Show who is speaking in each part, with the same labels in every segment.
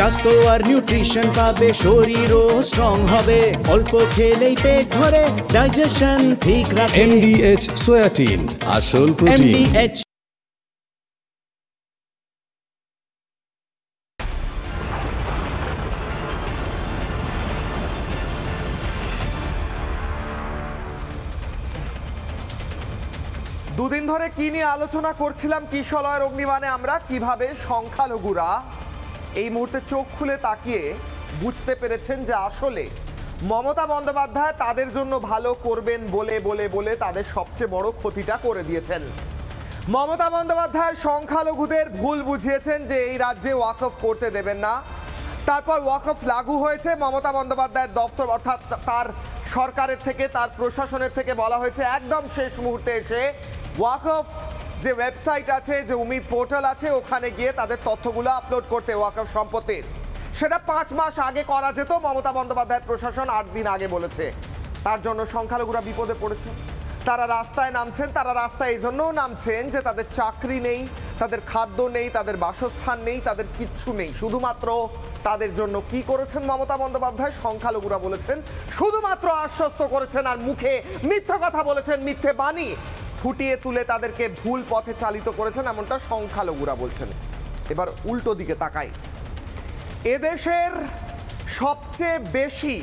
Speaker 1: স্বাস্থ্য আর নিউট্রিশন পাবে, শরীরও স্ট্রং হবে, অল্প খেলেই পেট ভরে ডাইজেশন ঠিক রাখে।
Speaker 2: MDH সোয়াটিন, আসল প্রোটিন।
Speaker 1: MDH
Speaker 3: দুদিন ধরে কি নিয়ে আলোচনা করছিলাম, কিশলয়ের অগ্নিবাণে আমরা কিভাবে সংখ্যালঘুরা এই মুহূর্তে চোখ খুলে তাকিয়ে বুঝতে পেরেছেন যে আসলে মমতা বন্দ্যোপাধ্যায় তাদের জন্য ভালো করবেন বলে বলে বলে তাদের সবচেয়ে বড় ক্ষতিটা করে দিয়েছেন। মমতা বন্দ্যোপাধ্যায় সংখ্যালঘুদের ভুল বুঝিয়েছেন যে এই রাজ্যে ওয়াকফ করতে দেবেন না। তারপর ওয়াকফ লাগু হয়েছে, মমতা বন্দ্যোপাধ্যায়ের দপ্তর অর্থাৎ তার সরকারের থেকে, তার প্রশাসনের থেকে বলা হয়েছে একদম শেষ মুহূর্তে এসে ওয়াকফ যে ওয়েবসাইট আছে, যে উমিদ পোর্টাল আছে, ওখানে গিয়ে তাদের তথ্যগুলো আপলোড করতে ওয়াকফ সম্পত্তির। সেটা 5 মাস আগে করা যেত, মমতা বন্দ্যোপাধ্যায়ের প্রশাসন 8 দিন আগে বলেছে। তার জন্য সংখ্যালঘুরা বিপদে পড়েছে, তারা রাস্তায় নামছেন। তারা রাস্তায় এই জন্যও নামছেন যে তাদের চাকরি নেই, তাদের খাদ্য নেই, তাদের বাসস্থান নেই, তাদের কিচ্ছু নেই। শুধুমাত্র তাদের জন্য কি করেছেন মমতা বন্দ্যোপাধ্যায়? সংখ্যালঘুরা বলেছেন শুধুমাত্র আশ্বস্ত করেছেন আর মুখে মিথ্যে কথা বলেছেন, মিথ্যে বাণী ফুটিয়ে তুলে তাদেরকে ভুল পথে চালিত করেছেন, এমনটা সংখ্যালঘুরা বলছেন। এবার উল্টো দিকে তাকাই, এদেশের সবচেয়ে বেশি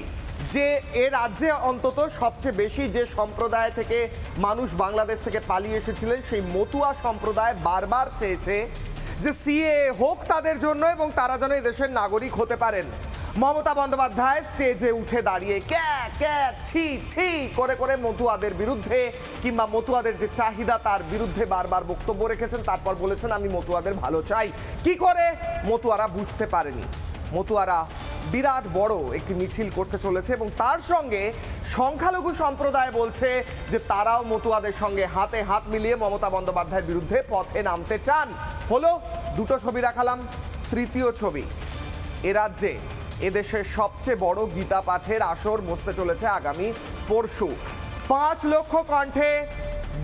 Speaker 3: যে এ রাজ্যে অন্তত সবচেয়ে বেশি যে সম্প্রদায় থেকে মানুষ বাংলাদেশ থেকে পালিয়ে এসেছিলেন, সেই মতুয়া সম্প্রদায় বারবার চেয়েছে যে সিএ হোক তাদের জন্য এবং তারা যেন দেশের নাগরিক হতে পারেন। মমতা বন্দ্যোপাধ্যায় স্টেজে উঠে দাঁড়িয়ে ক্যাক ক্যাক ছি ছি করে করে মতুয়াদের বিরুদ্ধে কিংবা মতুয়াদের যে চাহিদা তার বিরুদ্ধে বারবার বক্তব্য রেখেছেন। তারপর বলেছেন আমি মতুয়াদের ভালো চাই। কি করে? মতুয়ারা বুঝতে পারেনি। মতুয়ারা বিরাট বড় একটি মিছিল করতে চলেছে এবং তার সঙ্গে সংখ্যালঘু সম্প্রদায় বলছে যে তারাও মতুয়াদের সঙ্গে হাতে হাত মিলিয়ে মমতা বন্দ্যোপাধ্যায়ের বিরুদ্ধে পথে নামতে চান। হলো দুটো ছবি দেখালাম, তৃতীয় ছবি, এ রাজ্যে এদেশের সবচেয়ে বড় গীতা পাঠের আসর বসতে চলেছে আগামী পরশু। 5 লক্ষ কণ্ঠে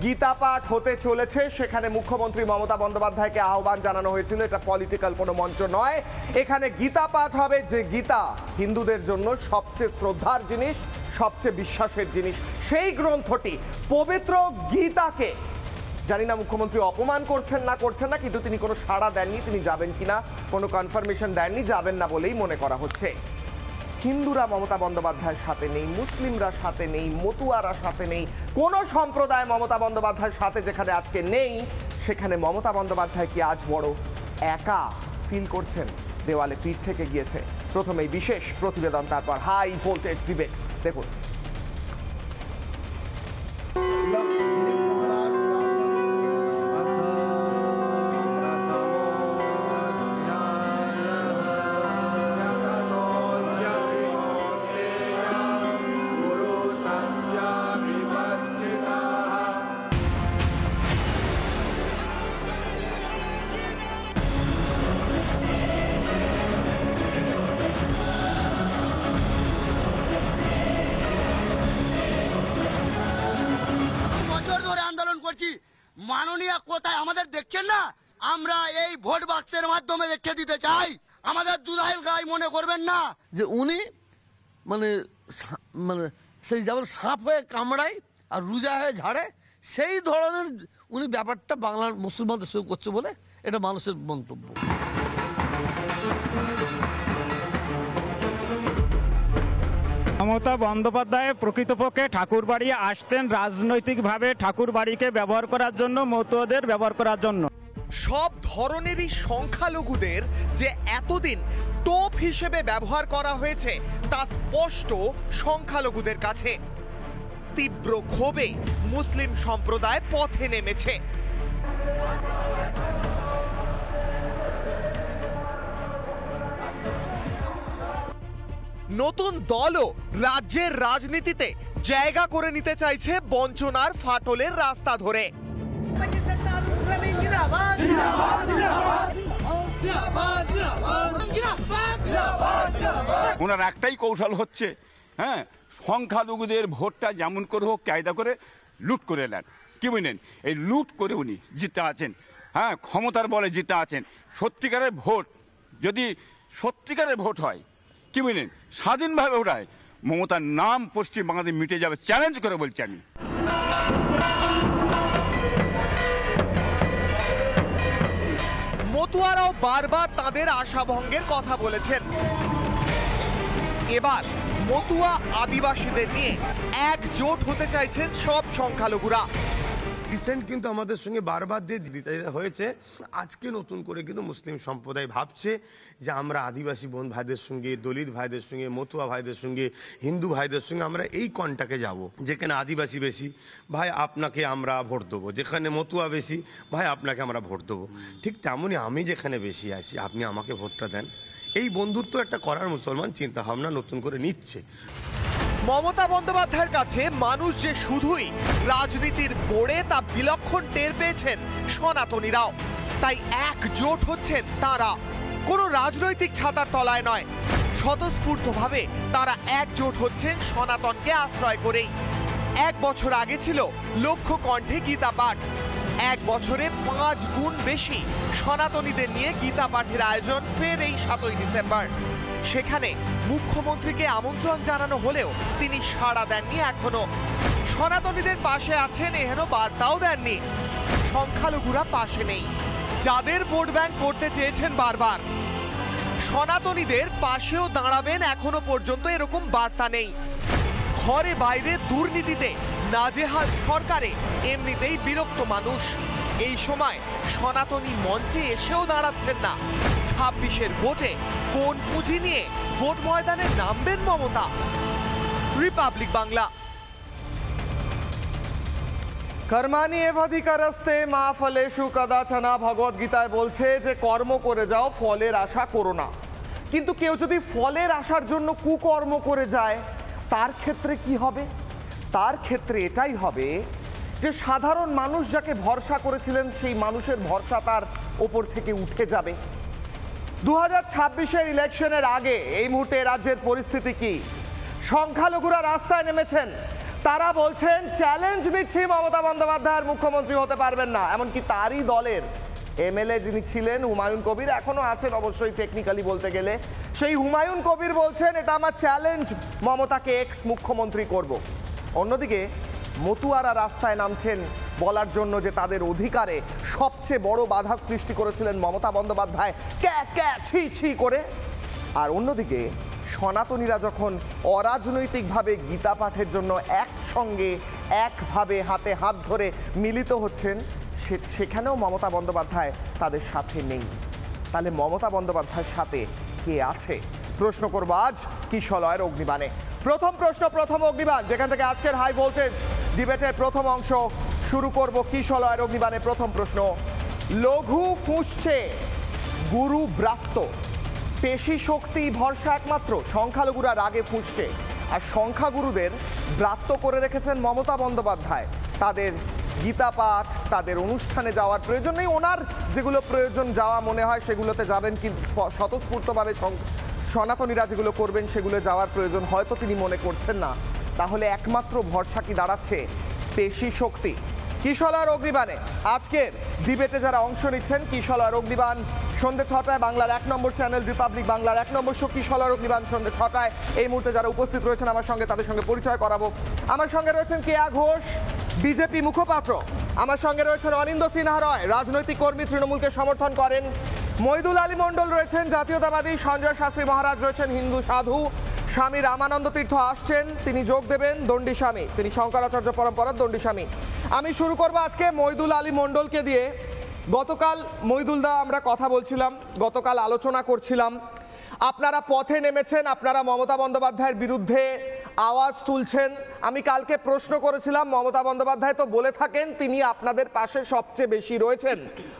Speaker 3: গীতা পাঠ হতে চলেছে। সেখানে মুখ্যমন্ত্রী মমতা বন্দ্যোপাধ্যায়কে আহ্বান জানানো হয়েছিল, এটা পলিটিক্যাল কোনো মঞ্চ নয়। এখানে গীতা পাঠ হবে, যে গীতা হিন্দুদের জন্য সবচেয়ে শ্রদ্ধার জিনিস, সবচেয়ে বিশ্বাসের জিনিস। সেই গ্রন্থটি, পবিত্র গীতাকে, জানি না মুখ্যমন্ত্রী অপমান করছেন না, কিন্তু তিনি কোনো সাড়া দেননি, তিনি যাবেন কিনা কোনো কনফার্মেশন দেননি, যাবেন না বলেই মনে করা হচ্ছে। হিন্দুরা মমতা বন্দ্যোপাধ্যায়ের সাথে নেই, মুসলিমরা সাথে নেই, মতুয়ারা সাথে নেই, কোনো সম্প্রদায় মমতা বন্দ্যোপাধ্যায়ের সাথে যেখানে আজকে নেই, সেখানে মমতা বন্দ্যোপাধ্যায় কি আজ বড় একা ফিল করছেন? দেওয়ালে পিঠ থেকে গিয়েছে। প্রথমেই বিশেষ প্রতিবেদন, তারপর হাই ভোল্টেজ ডিবেট। দেখুন।
Speaker 4: মাননীয় কোথায় আমাদের দেখছেন না? আমরা এই ভোট বাক্সের মাধ্যমে দেখে দিতে চাই, আমাদের দুধাইল গায়ে মনে করবেন না
Speaker 5: যে উনি মানে মানে সেই যেমন সাপ হয়ে কামড়ায় আর রুজা হয়ে ঝাড়ে, সেই ধরনের উনি ব্যাপারটা বাংলার মুসলমানদের সঙ্গে করছে বলে এটা মানুষের মন্তব্য।
Speaker 6: মমতা বন্দ্যোপাধ্যায় প্রকৃতপক্ষে ঠাকুরবাড়ি আসতেন রাজনৈতিকভাবে ঠাকুরবাড়িকে ব্যবহার করার জন্য, মতুয়াদের ব্যবহার করার জন্য।
Speaker 3: সব ধরনেরই সংখ্যালঘুদের যে এতদিন টোপ হিসেবে ব্যবহার করা হয়েছে তা স্পষ্ট সংখ্যালঘুদের কাছে। তীব্র ক্ষোভে মুসলিম সম্প্রদায় পথে নেমেছে। নতুন দলও রাজ্যের রাজনীতিতে জায়গা করে নিতে চাইছে বঞ্চনার ফাটলের রাস্তা ধরে।
Speaker 7: ওনার একটাই কৌশল হচ্ছে, হ্যাঁ, সংখ্যালঘুদের ভোটটা যেমন করে হোক কায়দা করে লুট করে নেন। কি বুঝলেন? এই লুট করে উনি জিতে আছেন, হ্যাঁ, ক্ষমতার বলে জিতে আছেন। সত্যিকারের ভোট যদি সত্যিকারের ভোট হয়, কি বুঝলেন, স্বাধীনভাবে ভোট হয়, মমতার নাম পশ্চিম বাংলাতে মিটে যাবে, চ্যালেঞ্জ করে বলছি আমি।
Speaker 3: মতুয়ারাও বারবার তাদের আশাভঙ্গের কথা বলেছেন। এবার মতুয়া আদিবাসীদের নিয়ে একজোট হতে চাইছেন সব সংখ্যালঘুরা।
Speaker 8: রিসেন্ট কিন্তু আমাদের সঙ্গে বারবার যে দিতে হয়েছে, আজকে নতুন করে কিন্তু মুসলিম সম্প্রদায় ভাবছে যে আমরা আদিবাসী বোন ভাইদের সঙ্গে, দলিত ভাইদের সঙ্গে, মতুয়া ভাইদের সঙ্গে, হিন্দু ভাইদের সঙ্গে আমরা এই কন্টাকে যাব। যেখানে আদিবাসী বেশি, ভাই আপনাকে আমরা ভোট দেবো, যেখানে মতুয়া বেশি, ভাই আপনাকে আমরা ভোট দেবো। ঠিক তেমনই আমি যেখানে বেশি আছি, আপনি আমাকে ভোটটা দেন। এই বন্ধুত্ব একটা করার মুসলমান চিন্তা ভাবনা নতুন করে নিচ্ছে।
Speaker 3: মমতা বন্দ্যোপাধ্যায়ের কাছে মানুষ যে শুধুই রাজনীতির বোড়ে তা বিলক্ষণ টের পেয়েছেন সনাতনীরাও। তাই একজোট হচ্ছেন তারা, কোনো রাজনৈতিক ছাতার তলায় নয়, স্বতঃস্ফূর্তভাবে তারা একজোট হচ্ছেন সনাতনকে আশ্রয় করেই। 1 বছর আগে ছিল লক্ষ্য কণ্ঠে গীতা পাঠ, 1 বছরে 5 গুণ বেশি সনাতনীদের নিয়ে গীতা পাঠের আয়োজন ফের এই 7ই ডিসেম্বর। সেখানে মুখ্যমন্ত্রীকে আমন্ত্রণ জানানো হলেও তিনি সাড়া দেননি। এখনো সনাতনীদের পাশে আছেন এহেন বার্তাও দেননি। সংখ্যালঘুরা পাশে নেই, যাদের ভোট ব্যাংক করতে চেয়েছেন বারবার, সনাতনীদের পাশেও দাঁড়াবেন এখনো পর্যন্ত এরকম বার্তা নেই। ঘরে বাইরে দুর্নীতিতে নাজেহাল সরকারে এমনিতেই বিরক্ত মানুষ। এই সময় সনাতনী মঞ্চে এসেও দাঁড়াচ্ছেন না। 26-এর ভোটে কোন পুঁজি নিয়ে ভোট ময়দানে নামবেন মমতা? রিপাবলিক বাংলা। কর্মাণি এবাধিকারস্তে মা ফলেষু কদাচনা, ভগবদ গীতায় বলছে যে কর্ম করে যাও, ফলের আশা করো না। কিন্তু কেউ যদি ফলের আশার জন্য কুকর্ম করে যায়, তার ক্ষেত্রে কি হবে? তার ক্ষেত্রে এটাই হবে যে সাধারণ মানুষ যাকে ভরসা করেছিলেন, সেই মানুষের ভরসা তার ওপর থেকে উঠে যাবে। 2026-এর ইলেকশনের আগে এই মুহূর্তে রাজ্যের পরিস্থিতি কি? সংখ্যালঘুরা রাস্তায় নেমেছেন, তারা বলছেন চ্যালেঞ্জ নিচ্ছি, মমতা বন্দ্যোপাধ্যায়ের মুখ্যমন্ত্রী হতে পারবেন না। এমনকি তারই দলের এমএলএ যিনি ছিলেন হুমায়ুন কবির, এখনো আছেন অবশ্যই টেকনিক্যালি বলতে গেলে, সেই হুমায়ুন কবির বলছেন এটা আমার চ্যালেঞ্জ, মমতাকে এক্স মুখ্যমন্ত্রী করব। অন্যদিকে মতুয়ারা রাস্তায় নামছেন বলার জন্য যে তাদের অধিকারে সবচেয়ে বড় বাধা সৃষ্টি করেছিলেন মমতা বন্দ্যোপাধ্যায়, ক্যা ক্যা ছি ছি করে। আর অন্যদিকে সনাতনীরা যখন অরাজনৈতিকভাবে গীতা পাঠের জন্য একসঙ্গে একভাবে হাতে হাত ধরে মিলিত হচ্ছেন, সেখানেও মমতা বন্দ্যোপাধ্যায় তাদের সাথে নেই। তাহলে মমতা বন্দ্যোপাধ্যায়ের সাথে কে আছে? প্রশ্ন করব আজ কিশলয়ের অগ্নিবাণে। প্রথম প্রশ্ন, প্রথম অগ্নিবাণ, যেখান থেকে আজকের হাই ভোল্টেজ ডিবেটের প্রথম অংশ শুরু করব। কিশলয়ের অগ্নিবাণে প্রথম প্রশ্ন, লঘু ফুঁসছে গুরু ব্রাত্য, পেশি শক্তি ভরসা একমাত্র। সংখ্যালঘুরা রাগে ফুঁসছে, আর সংখ্যাগুরুদের ব্রাত্য করে রেখেছেন মমতা বন্দ্যোপাধ্যায়। তাদের গীতা পাঠ, তাদের অনুষ্ঠানে যাওয়ার প্রয়োজন নেই, ওনার যেগুলো প্রয়োজন যাওয়া মনে হয় সেগুলোতে যাবেন, কিন্তু স্বতঃস্ফূর্তভাবে সনাতনীরা যেগুলো করবেন সেগুলো যাওয়ার প্রয়োজন হয়তো তিনি মনে করছেন না। তাহলে একমাত্র ভরসা কি দাঁড়াচ্ছে? পেশি শক্তি। কিশলয়ের অগ্নিবাণে আজকের ডিবেটে যারা অংশ নিচ্ছেন, কিশলয়ের অগ্নিবাণ সন্ধ্যে 6টায় বাংলার 1 নম্বর চ্যানেল রিপাবলিক বাংলার 1 নম্বর শো কিশলয়ের অগ্নিবাণ সন্ধ্যে 6টায়। এই মুহূর্তে যারা উপস্থিত রয়েছেন আমার সঙ্গে, তাদের সঙ্গে পরিচয় করাবো। আমার সঙ্গে রয়েছেন কেয়া ঘোষ, বিজেপি মুখপাত্র। আমার সঙ্গে রয়েছেন অনিন্দ সিনহা রয়, রাজনৈতিক কর্মী, তৃণমূলকে সমর্থন করেন। মইদুল আলী মণ্ডল রয়েছেন জাতীয়তাবাদী। সঞ্জয় শাস্ত্রী মহারাজ রয়েছেন হিন্দু সাধু। স্বামী রামানন্দ তীর্থ আসছেন, তিনি যোগ দেবেন। দণ্ডী স্বামী, তিনি শঙ্করাচার্য পরম্পরার দণ্ডী স্বামী। আমি শুরু করব আজকে মইদুল আলী মণ্ডলকে দিয়ে। গতকাল মইদুল দা আমরা কথা বলছিলাম, গতকাল আলোচনা করছিলাম, আপনারা পথে নেমেছেন, আপনারা মমতা বন্দ্যোপাধ্যায়ের বিরুদ্ধে আওয়াজ তুলছেন। আমি কালকে প্রশ্ন করেছিলাম, মমতা বন্দ্যোপাধ্যায় তো বলে থাকেন তিনি আপনাদের পাশে সবচেয়ে বেশি রয়েছেন,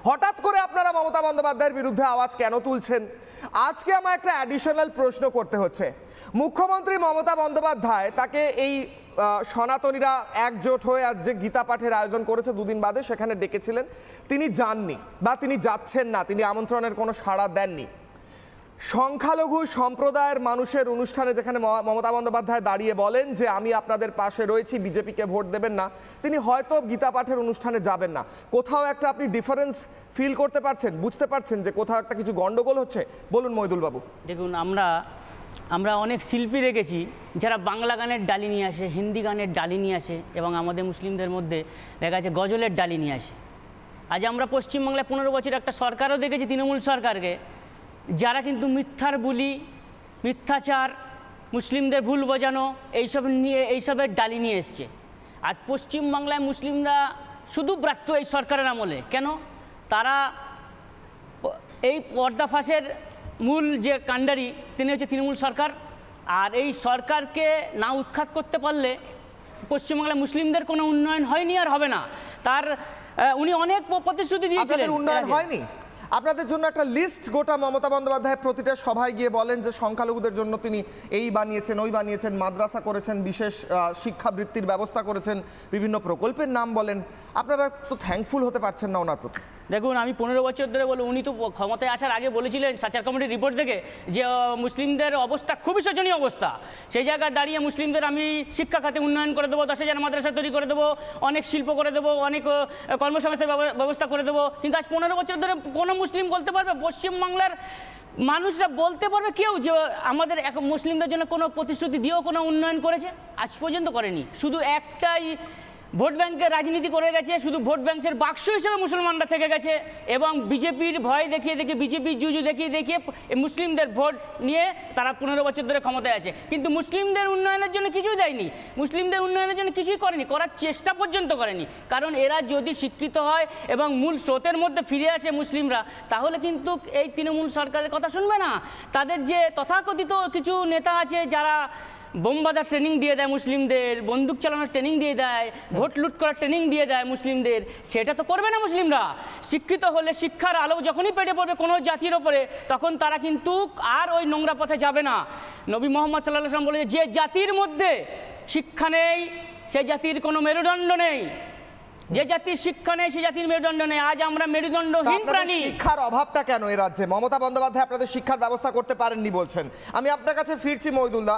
Speaker 3: হঠাৎ করে আপনারা মমতা বন্দ্যোপাধ্যায়ের বিরুদ্ধে আওয়াজ কেন তুলছেন? আজকে আমার একটা অ্যাডিশনাল প্রশ্ন করতে হচ্ছে। মুখ্যমন্ত্রী মমতা বন্দ্যোপাধ্যায়, তাকে এই সনাতনীরা একজোট হয়ে আজ যে গীতা পাঠের আয়োজন করেছে 2 দিন বাদে, সেখানে ডেকেছিলেন, তিনি যাননি বা তিনি যাচ্ছেন না, তিনি আমন্ত্রণের কোনো সাড়া দেননি। সংখ্যালঘু সম্প্রদায়ের মানুষের অনুষ্ঠানে যেখানে মমতা বন্দ্যোপাধ্যায় দাঁড়িয়ে বলেন যে আমি আপনাদের পাশে রয়েছি, বিজেপিকে ভোট দেবেন না, তিনি হয়তো গীতা পাঠের অনুষ্ঠানে যাবেন না। কোথাও একটা আপনি ডিফারেন্স ফিল করতে পারছেন, বুঝতে পারছেন যে কোথাও একটা কিছু গন্ডগোল হচ্ছে? বলুন মইদুল বাবু।
Speaker 9: দেখুন, আমরা অনেক শিল্পী দেখেছি যারা বাংলা গানের ডালি নিয়ে আসে, হিন্দি গানের ডালি নিয়ে আসে, এবং আমাদের মুসলিমদের মধ্যে দেখা যাচ্ছে গজলের ডালি নিয়ে আসে। আজ আমরা পশ্চিমবাংলায় 15 বছর একটা সরকারও দেখেছি, তৃণমূল সরকারকে, যারা কিন্তু মিথ্যার বুলি, মিথ্যাচার, মুসলিমদের ভুল বোঝানো এইসবের ডালি নিয়ে এসছে। আজ পশ্চিমবাংলায় মুসলিমরা শুধু ব্রাত্য এই সরকারের আমলে। কেন? তারা এই পর্দাফাঁসের মূল যে কাণ্ডারি তিনি হচ্ছে তৃণমূল সরকার। আর এই সরকারকে না উৎখাত করতে পারলে পশ্চিমবাংলায় মুসলিমদের কোনো উন্নয়ন হয়নি আর হবে না। উনি অনেক প্রতিশ্রুতি দিয়েছিলেন।
Speaker 3: উন্নয়ন হয়নি? আপনাদের জন্য একটা লিস্ট গোটা মমতা বন্দ্যোপাধ্যায় প্রতিটা সভায় গিয়ে বলেন যে সংখ্যালঘুদের জন্য তিনি এই বানিয়েছেন, ওই বানিয়েছেন, মাদ্রাসা করেছেন, বিশেষ শিক্ষাবৃত্তির ব্যবস্থা করেছেন, বিভিন্ন প্রকল্পের নাম বলেন। আপনারা তো থ্যাঙ্কফুল হতে পারছেন না ওনার প্রতি।
Speaker 9: দেখুন, আমি 15 বছর ধরে বলি, উনি তো ক্ষমতায় আসার আগে বলেছিলেন সাচার কমিটির রিপোর্ট থেকে যে মুসলিমদের অবস্থা খুবই শোচনীয় অবস্থা। সেই জায়গায় দাঁড়িয়ে মুসলিমদের আমি শিক্ষা খাতে উন্নয়ন করে দেবো, 10,000 মাদ্রাসা তৈরি করে দেবো, অনেক শিল্প করে দেবো, অনেক কর্মসংস্থান ব্যবস্থা করে দেবো। কিন্তু আজ 15 বছর ধরে কোনো মুসলিম বলতে পারবে, পশ্চিমবাংলার মানুষরা বলতে পারবে কেউ যে আমাদের মুসলিমদের জন্য কোনো প্রতিশ্রুতি দিয়েও কোনো উন্নয়ন করেছে? আজ পর্যন্ত করেনি। শুধু একটাই ভোট ব্যাংকের রাজনীতি করে গেছে, শুধু ভোট ব্যাংকের বাক্স হিসেবে মুসলমানরা থেকে গেছে, এবং বিজেপির ভয় দেখিয়ে বিজেপির জুজু দেখিয়ে মুসলিমদের ভোট নিয়ে তারা 15 বছর ধরে ক্ষমতায় আছে। কিন্তু মুসলিমদের উন্নয়নের জন্য কিছুই দেয়নি, মুসলিমদের উন্নয়নের জন্য কিছুই করেনি, করার চেষ্টা পর্যন্ত করেনি। কারণ এরা যদি শিক্ষিত হয় এবং মূল স্রোতের মধ্যে ফিরে আসে মুসলিমরা, তাহলে কিন্তু এই তৃণমূল সরকারের কথা শুনবে না। তাদের যে তথাকথিত কিছু নেতা আছে যারা বোম বাঁধার ট্রেনিং দিয়ে দেয় মুসলিমদের, বন্দুক চালানোর ট্রেনিং দিয়ে দেয়, ভোট লুট করার ট্রেনিং দিয়ে দেয় মুসলিমদের, সেটা তো করবে না মুসলিমরা। শিক্ষিত হলে, শিক্ষার আলো যখনই পেটে পড়বে কোনো জাতির ওপরে, তখন তারা কিন্তু আর ওই নোংরা পথে যাবে না। নবী মোহাম্মদ সাল্লাল্লাহু আলাইহি ওয়াসাল্লাম বলেছে, যে জাতির মধ্যে শিক্ষা নেই সে জাতির কোনো মেরুদণ্ড নেই, যে জাতির শিক্ষা নেই সে জাতির মেরুদণ্ড নেই। আজ আমরা মেরুদণ্ডহীন প্রাণী।
Speaker 3: শিক্ষার অভাবটা কেন এই রাজ্যে? মমতা বন্দ্যোপাধ্যায় আপনাদের শিক্ষার ব্যবস্থা করতে পারেননি বলছেন। আমি আপনার কাছে ফিরছি মইদুলদা।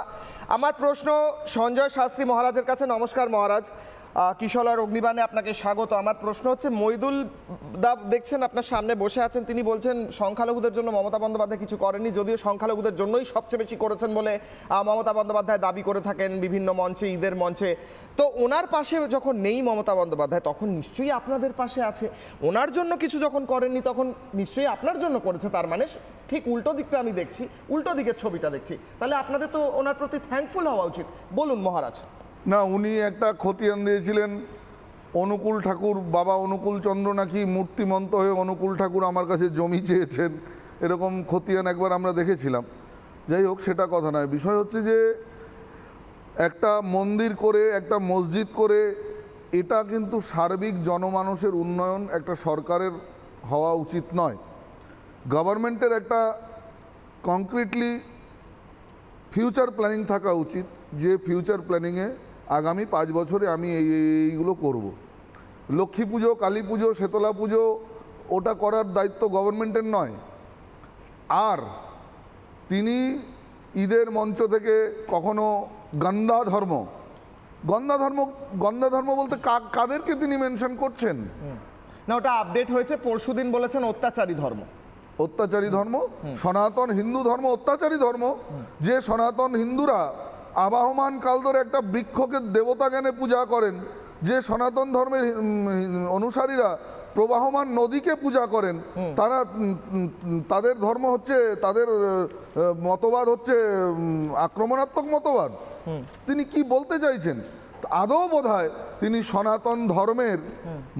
Speaker 3: আমার প্রশ্ন সঞ্জয় শাস্ত্রী মহারাজের কাছে। নমস্কার মহারাজ, কিশলয়ের অগ্নিবাণে আপনাকে স্বাগত। আমার প্রশ্ন হচ্ছে, মইদুল দা দেখছেন আপনার সামনে বসে আছেন, তিনি বলছেন সংখ্যালঘুদের জন্য মমতা বন্দ্যোপাধ্যায় কিছু করেননি, যদিও সংখ্যালঘুদের জন্যই সবচেয়ে বেশি করেছেন বলে মমতা বন্দ্যোপাধ্যায় দাবি করে থাকেন বিভিন্ন মঞ্চে, ঈদের মঞ্চে। তো ওনার পাশে যখন নেই মমতা বন্দ্যোপাধ্যায়, তখন নিশ্চয়ই আপনাদের পাশে আছে। ওনার জন্য কিছু যখন করেননি, তখন নিশ্চয়ই আপনার জন্য করেছে। তার মানে ঠিক উল্টো দিকটা আমি দেখছি, উল্টো দিকের ছবিটা দেখছি। তাহলে আপনাদের তো ওনার প্রতি থ্যাঙ্কফুল হওয়া উচিত। বলুন মহারাজ।
Speaker 10: না, উনি একটা খতিয়ান দিয়েছিলেন, অনুকূল ঠাকুর, বাবা অনুকূল চন্দ্র নাকি মূর্তিমন্ত হয়ে অনুকূল ঠাকুর আমার কাছে জমি চেয়েছেন, এরকম খতিয়ান একবার আমরা দেখেছিলাম। যাই হোক, সেটা কথা নয়। বিষয় হচ্ছে যে একটা মন্দির করে, একটা মসজিদ করে, এটা কিন্তু সার্বিক জনমানুষের উন্নয়ন একটা সরকারের হওয়া উচিত নয়। গভর্নমেন্টের একটা কংক্রিটলি ফিউচার প্ল্যানিং থাকা উচিত, যে ফিউচার প্ল্যানিংয়ে আগামী 5 বছরে আমি এইগুলো করব। লক্ষ্মী পুজো, কালী পুজো, শীতলা পুজো, ওটা করার দায়িত্ব গভর্নমেন্টের নয়। আর তিনি ঈদের মঞ্চ থেকে কখনো গন্ধা ধর্ম বলতে কাদেরকে তিনি মেনশন করছেন?
Speaker 3: না, ওটা আপডেট হয়েছে, পরশুদিন বলেছেন অত্যাচারী ধর্ম।
Speaker 10: সনাতন হিন্দু ধর্ম অত্যাচারী ধর্ম। যে সনাতন হিন্দুরা আবাহমান কাল ধরে একটা বৃক্ষকে দেবতা জ্ঞানে পূজা করেন, যে সনাতন ধর্মের অনুসারীরা প্রবাহমান নদীকে পূজা করেন, তাদের ধর্ম হচ্ছে, তাদের মতবাদ হচ্ছে আক্রমণাত্মক মতবাদ। তিনি কি বলতে চাইছেন? আদৌ বোধহয় তিনি সনাতন ধর্মের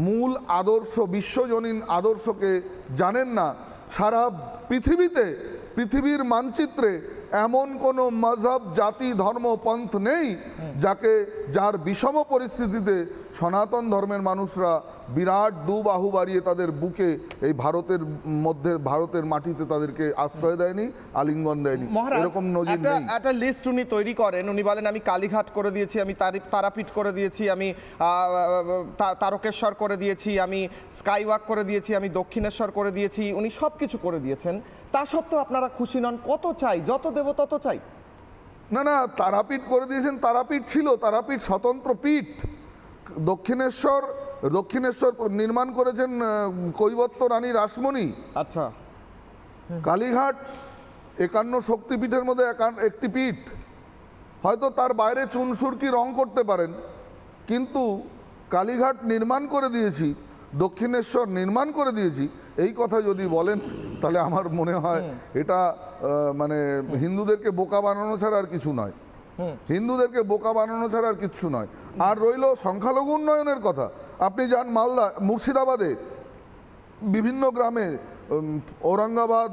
Speaker 10: মূল আদর্শ, বিশ্বজনীন আদর্শকে জানেন না। সারা পৃথিবীর মানচিত্রে এমন কোনো মজহব, জাতি, ধর্ম, পন্থ নেই যার বিষম পরিস্থিতিতে সনাতন ধর্মের মানুষরা বিরাট দুবাহু বাড়িয়ে তাদের বুকে এই ভারতের মাটিতে তাদেরকে আশ্রয় দেয়নি, আলিঙ্গন দেয়নি। এরকম নজির নেই।
Speaker 3: একটা লিস্ট উনি তৈরি করেন, উনি বলেন আমি কালীঘাট করে দিয়েছি, আমি তারাপীঠ করে দিয়েছি, আমি তারকেশ্বর করে দিয়েছি, আমি স্কাইওয়াক করে দিয়েছি, আমি দক্ষিণেশ্বর করে দিয়েছি। উনি সব কিছু করে দিয়েছেন, তা সত্ত্বেও আপনারা খুশি নন। কত চাই? যত দেব তত চাই।
Speaker 10: না, তারাপীঠ করে দিয়েছেন। তারাপীঠ ছিল, তারাপীঠ স্বতন্ত্র পীঠ। দক্ষিণেশ্বর নির্মাণ করেছেন কৈবর্ত রানী রাসমণি।
Speaker 3: আচ্ছা।
Speaker 10: কালীঘাট 51 শক্তিপীঠের মধ্যে একটি পীঠ। হয়তো তার বাইরে চুনসুরকি রং করতে পারেন, কিন্তু কালীঘাট নির্মাণ করে দিয়েছি, দক্ষিণেশ্বর নির্মাণ করে দিয়েছি, এই কথা যদি বলেন তাহলে আমার মনে হয় এটা মানে হিন্দুদেরকে বোকা বানানো ছাড়া আর কিছু নয়। হিন্দুদেরকে বোকা বানানো ছাড়া আর কিচ্ছু নয়। আর রইল সংখ্যালঘু উন্নয়নের কথা। আপনি যান মালদা, মুর্শিদাবাদে বিভিন্ন গ্রামে, ঔরঙ্গাবাদ,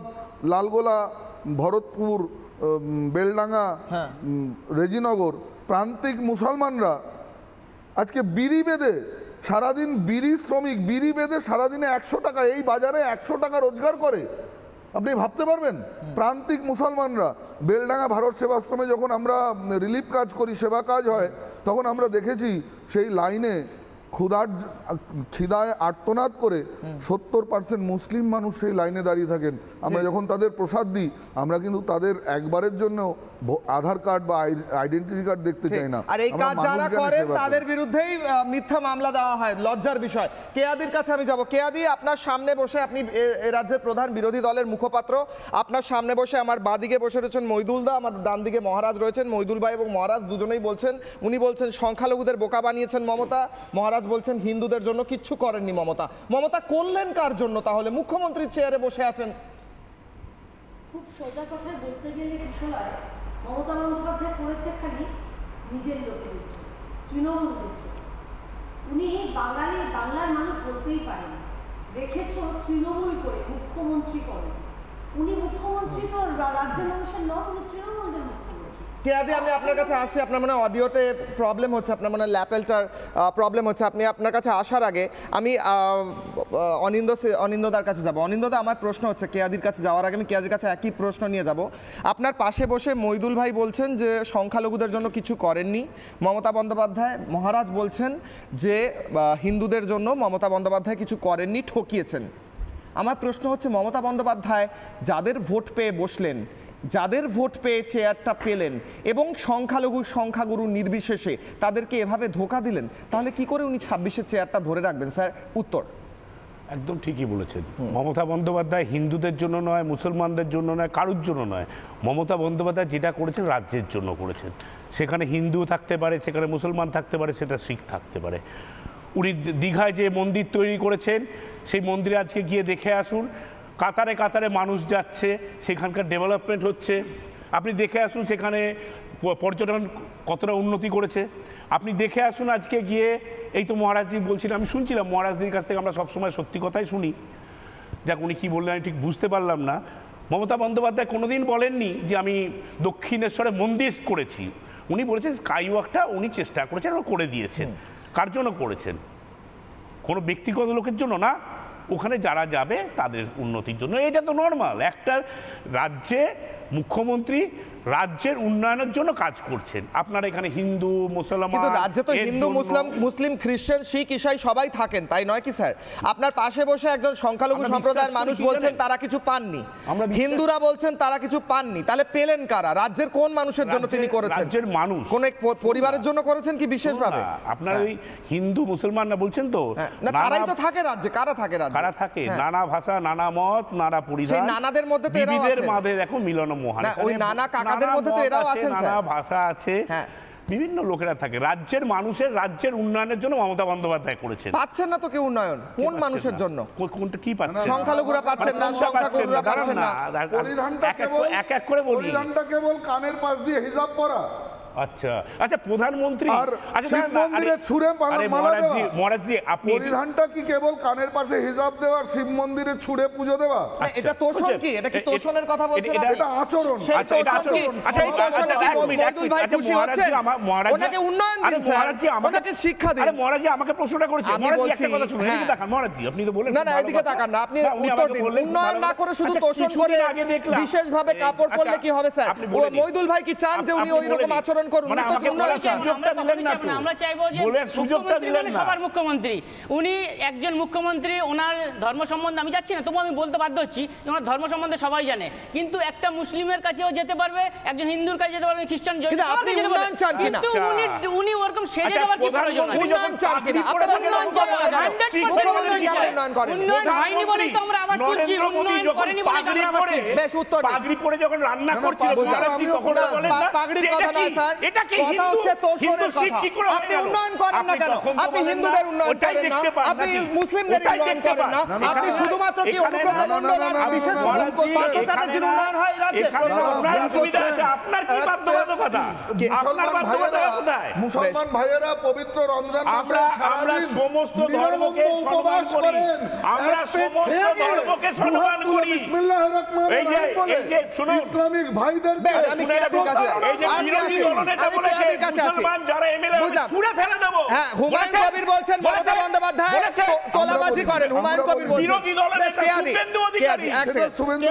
Speaker 10: লালগোলা, ভরতপুর, বেলডাঙ্গা, রেজিনগর, প্রান্তিক মুসলমানরা আজকে বিড়ি বেঁধে সারাদিন, বিড়ি বেঁধে সারাদিনে 100 টাকা, এই বাজারে 100 টাকা রোজগার করে। আপনি ভাবতে পারবেন? প্রান্তিক মুসলমানরা বেলডাঙ্গা ভারত সেবাশ্রমে যখন আমরা রিলিফ কাজ করি, সেবা কাজ হয়, তখন আমরা দেখেছি সেই লাইনে খিদায় আর্তনাদ করে 70% মুসলিম মানুষ সেই লাইনে দাঁড়িয়ে থাকেন। আমরা যখন তাদের প্রসাদ দিই, আমরা কিন্তু তাদের একবারের জন্য আধার কার্ড বা আইডেন্টিটি কার্ড দেখতে চাই না।
Speaker 3: আর এই কাজ যারা করেন তাদের বিরুদ্ধেই মিথ্যা মামলা দেওয়া হয়। লজ্জার বিষয়। কেয়াদির কাছে আমি যাব। কেয়াদি, আপনার সামনে বসে, আপনি এ রাজ্যের প্রধান বিরোধী দলের মুখপাত্র, আপনার সামনে বসে, আমার বাঁদিকে বসে রয়েছেন মইদুল দা, আমার ডান দিকে মহারাজ রয়েছেন। মইদুল ভাই এবং মহারাজ দুজনেই বলছেন, উনি বলছেন সংখ্যালঘুদের বোকা বানিয়েছেন মমতা, মহারাজ বলছেন হিন্দুদের জন্য কিচ্ছু করেননি মমতা। মমতা করলেন কার জন্য তাহলে? মুখ্যমন্ত্রীর চেয়ারে বসে আছেন।
Speaker 11: খুব সোজা কথায় বলতে গেলে বিষয়, মমতা বন্দ্যোপাধ্যায় করেছে খালি নিজের লোকের জন্য, তৃণমূলের জন্য। উনি বাংলার মানুষ বলতেই পারেন, রেখেছ তৃণমূল করে, মুখ্যমন্ত্রী করেন। উনি মুখ্যমন্ত্রী তো রাজ্যের মানুষের নন, উনি তৃণমূলদের মুখ্যমন্ত্রী।
Speaker 3: কেয়াদি, আমি আপনার কাছে আসি। আপনার মানে অডিওতে প্রবলেম হচ্ছে, আপনার মানে ল্যাপেলটার প্রবলেম হচ্ছে। আপনার কাছে আসার আগে আমি অনিন্দদার কাছে যাব। অনিন্দদা, আমার প্রশ্ন হচ্ছে, কেয়াদির কাছে যাওয়ার আগে আমি কেয়াদির কাছে একই প্রশ্ন নিয়ে যাব। আপনার পাশে বসে মইদুল ভাই বলছেন যে সংখ্যালঘুদের জন্য কিছু করেননি মমতা বন্দ্যোপাধ্যায়। মহারাজ বলছেন যে হিন্দুদের জন্য মমতা বন্দ্যোপাধ্যায় কিছু করেননি, ঠকিয়েছেন। আমার প্রশ্ন হচ্ছে, মমতা বন্দ্যোপাধ্যায় যাদের ভোট পেয়ে বসলেন, যাদের ভোট পেয়ে চেয়ারটা পেলেন এবং সংখ্যাগুরু নির্বিশেষে তাদেরকে এভাবে ধোঁকা দিলেন, তাহলে কি করে উনি 26-এর চেয়ারটা ধরে রাখবেন? স্যার, উত্তর।
Speaker 12: একদম ঠিকই বলেছেন। মমতা বন্দ্যোপাধ্যায় হিন্দুদের জন্য নয়, মুসলমানদের জন্য নয়, কারুর জন্য নয়। মমতা বন্দ্যোপাধ্যায় যেটা করেছেন রাজ্যের জন্য করেছেন। সেখানে হিন্দু থাকতে পারে, সেখানে মুসলমান থাকতে পারে, সেটা শিখ থাকতে পারে। উনি দীঘায় যে মন্দির তৈরি করেছেন, সেই মন্দিরে আজকে গিয়ে দেখে আসুন। কাতারে কাতারে মানুষ যাচ্ছে, সেখানকার ডেভেলপমেন্ট হচ্ছে। আপনি দেখে আসুন সেখানে পর্যটন কতটা উন্নতি করেছে। আপনি দেখে আসুন আজকে গিয়ে, এই তো মহারাজজি বলছিলেন, আমি শুনছিলাম মহারাজজির কাছ থেকে আমরা সবসময় সত্যি কথাই শুনি। যাক, উনি কী বললেন আমি ঠিক বুঝতে পারলাম না। মমতা বন্দ্যোপাধ্যায় কোনোদিন বলেননি যে আমি দক্ষিণেশ্বরে মন্দির করেছি। উনি বলেছেন স্কাইওয়াকটা উনি চেষ্টা করেছেন, করে দিয়েছেন। কার জন্য করেছেন? কোনো ব্যক্তিগত লোকের জন্য না, ওখানে যারা যাবে তাদের উন্নতির জন্য। এটা তো নর্মাল। একটা রাজ্যে মুখ্যমন্ত্রী রাজ্যের উন্নয়নের জন্য কাজ করছেন। আপনারা এখানে হিন্দু, মুসলমান,
Speaker 3: কিন্তু রাজ্যে তো হিন্দু, মুসলিম, খ্রিস্টান, শিখ, ইসাই সবাই থাকেন, তাই নয় কি স্যার? আপনার পাশে বসে একজন সংখ্যালঘু সম্প্রদায়ের মানুষ বলছেন তারা কিছু পাননি, হিন্দুরা বলছেন তারা কিছু পাননি। তাহলে পেলেন কারা? রাজ্যের কোন মানুষের জন্য তিনি করেছেন?
Speaker 12: রাজ্যের মানুষ।
Speaker 3: কোন এক পরিবারের জন্য করেছেন কি বিশেষভাবে?
Speaker 12: আপনার ওই হিন্দু মুসলমান না বলছেন তো,
Speaker 3: না তারাই তো থাকে রাজ্যে। কারা থাকে রাজ্যে?
Speaker 12: কারা থাকে? নানা ভাষা, নানা মত, নানা পরিধান।
Speaker 3: সেই নানাদের মধ্যে তো এরাও আছেন।
Speaker 12: মাঝে দেখো মিলন মহান।
Speaker 3: ওই নানা কাকাদের মধ্যে তো এরাও আছেন,
Speaker 12: নানা ভাষা আছে, বিভিন্ন লোকেরা থাকে। রাজ্যের মানুষের রাজ্যের উন্নয়নের জন্য মমতা বন্দ্যোপাধ্যায় করেছেন।
Speaker 3: পাচ্ছেন না তো কেউ উন্নয়ন? কোন মানুষের জন্য?
Speaker 12: কোনটা কি পাচ্ছেন?
Speaker 3: সংখ্যালঘুরা পাচ্ছেন না, সংখ্যাগুরুরা পাচ্ছেন না।
Speaker 10: পরিধানটা কেবল কানের পাশ দিয়ে হিজাব পরা,
Speaker 12: আচ্ছা আচ্ছা, প্রধানমন্ত্রী
Speaker 10: আর শিব মন্দিরে ছুঁড়ে মালা দেওয়া,
Speaker 12: মহারাজজি আপনি
Speaker 10: পরিধানটা কি কেবল কানের পাশে হিজাব দেওয়া, শিব মন্দিরে ছুঁড়ে পুজো দেওয়া?
Speaker 3: এটা তোষণ কি? এটা কি তোষণের কথা বলছেন?
Speaker 10: এটা আচরণ।
Speaker 3: সেই তোষণ কি? সেই তোষণে কি মওদুদ ভাই খুশি হচ্ছেন? ওনাকে উন্নয়ন দিন স্যার, ওনাকে শিক্ষা দিন।
Speaker 12: আরে মহারাজজি আমাকে প্রশ্নটা করেছে, মহারাজজি একটা কথা শুনুন, এদিকে তাকান মহারাজজি, আপনি তো বলেন
Speaker 3: না না এদিকে তাকান না, আপনি উত্তর দিন। উন্নয়ন না করে শুধু তোষণ করে বিশেষ ভাবে কাপড় পরলে কি হবে স্যার? মওদুদ ভাই কি চান যে উনি ওই রকম আচরণ করুন? উনি তো উন্নয়ন চান।
Speaker 9: আমরা চাইবো যে মুখ্যমন্ত্রী মানে সবার মুখ্যমন্ত্রী, উনি একজন মুখ্যমন্ত্রী, ওনার ধর্ম সম্বন্ধে আমি যাচ্ছি না, তবু আমি বলতে বাধ্য হচ্ছি ওনার ধর্ম সম্বন্ধে সবাই জানে, কিন্তু একটা মুসলিমের কাছেও যেতে পারবে, একজন হিন্দুর কাছে যেতে পারবে, খ্রিস্টান
Speaker 3: কিন্তু আপনি উন্নয়ন চান কিনা?
Speaker 9: কিন্তু উনি ওরকম সেজে যাওয়ার কি প্রয়োজন আছে?
Speaker 3: উন্নয়ন চান কিনা? আপনারা উন্নয়ন করেন না কেন? মুখ্যমন্ত্রী কেন উন্নয়ন করেন?
Speaker 9: উন্নয়ন হয়নি বলেই তো আমরা আওয়াজ তুলছি, উন্নয়ন করেনি বলে আমরা আওয়াজ তুলছি।
Speaker 3: বেশ উত্তর দিন।
Speaker 12: পাগড়ি পরে যখন রান্না করছিল মহারাজজি তখন বলেন না
Speaker 3: পাগড়ির কথা নয় স্যার, কথা হচ্ছে তোষণের কথা। আপনি উন্নয়ন করেন না কেন? আপনি হিন্দুদের উন্নয়ন করেন না, আপনি মুসলিমদের উন্নয়ন করেন না, আপনি শুধুমাত্র কি অনুব্রত মণ্ডল আর বিশেষ পার্থ চ্যাটার্জির উন্নয়ন হয় রাজ্যে?
Speaker 12: আপনার কি বাধ্যবাধকতা? আপনার বাধ্যবাধকতা কোথায়?
Speaker 10: মুসলমান ভাইয়েরা পবিত্র রমজান মাসে
Speaker 12: আমরা সমস্ত ধর্মকে সম্মান করি, আমরা সমস্ত ধর্মকে সম্মান করি।
Speaker 10: বিসমিল্লাহির রহমানির রহিম বলে ইসলামিক ভাইদের
Speaker 3: আমি কেয়াদির কাছে
Speaker 12: এই যে বিরোধী দলনেতা বলেছে মুসলমান যারা এমএলএ ছুঁড়ে ফেলে দেব।
Speaker 3: হ্যাঁ, হুমায়ুন কবির বলছেন মমতা বন্দ্যোপাধ্যায় তোলাবাজি করেন, হুমায়ুন কবির বলছেন।
Speaker 12: বিরোধী দলনেতা শুভেন্দু অধিকারী,
Speaker 3: এক সেকেন্ড,
Speaker 10: শুভেন্দু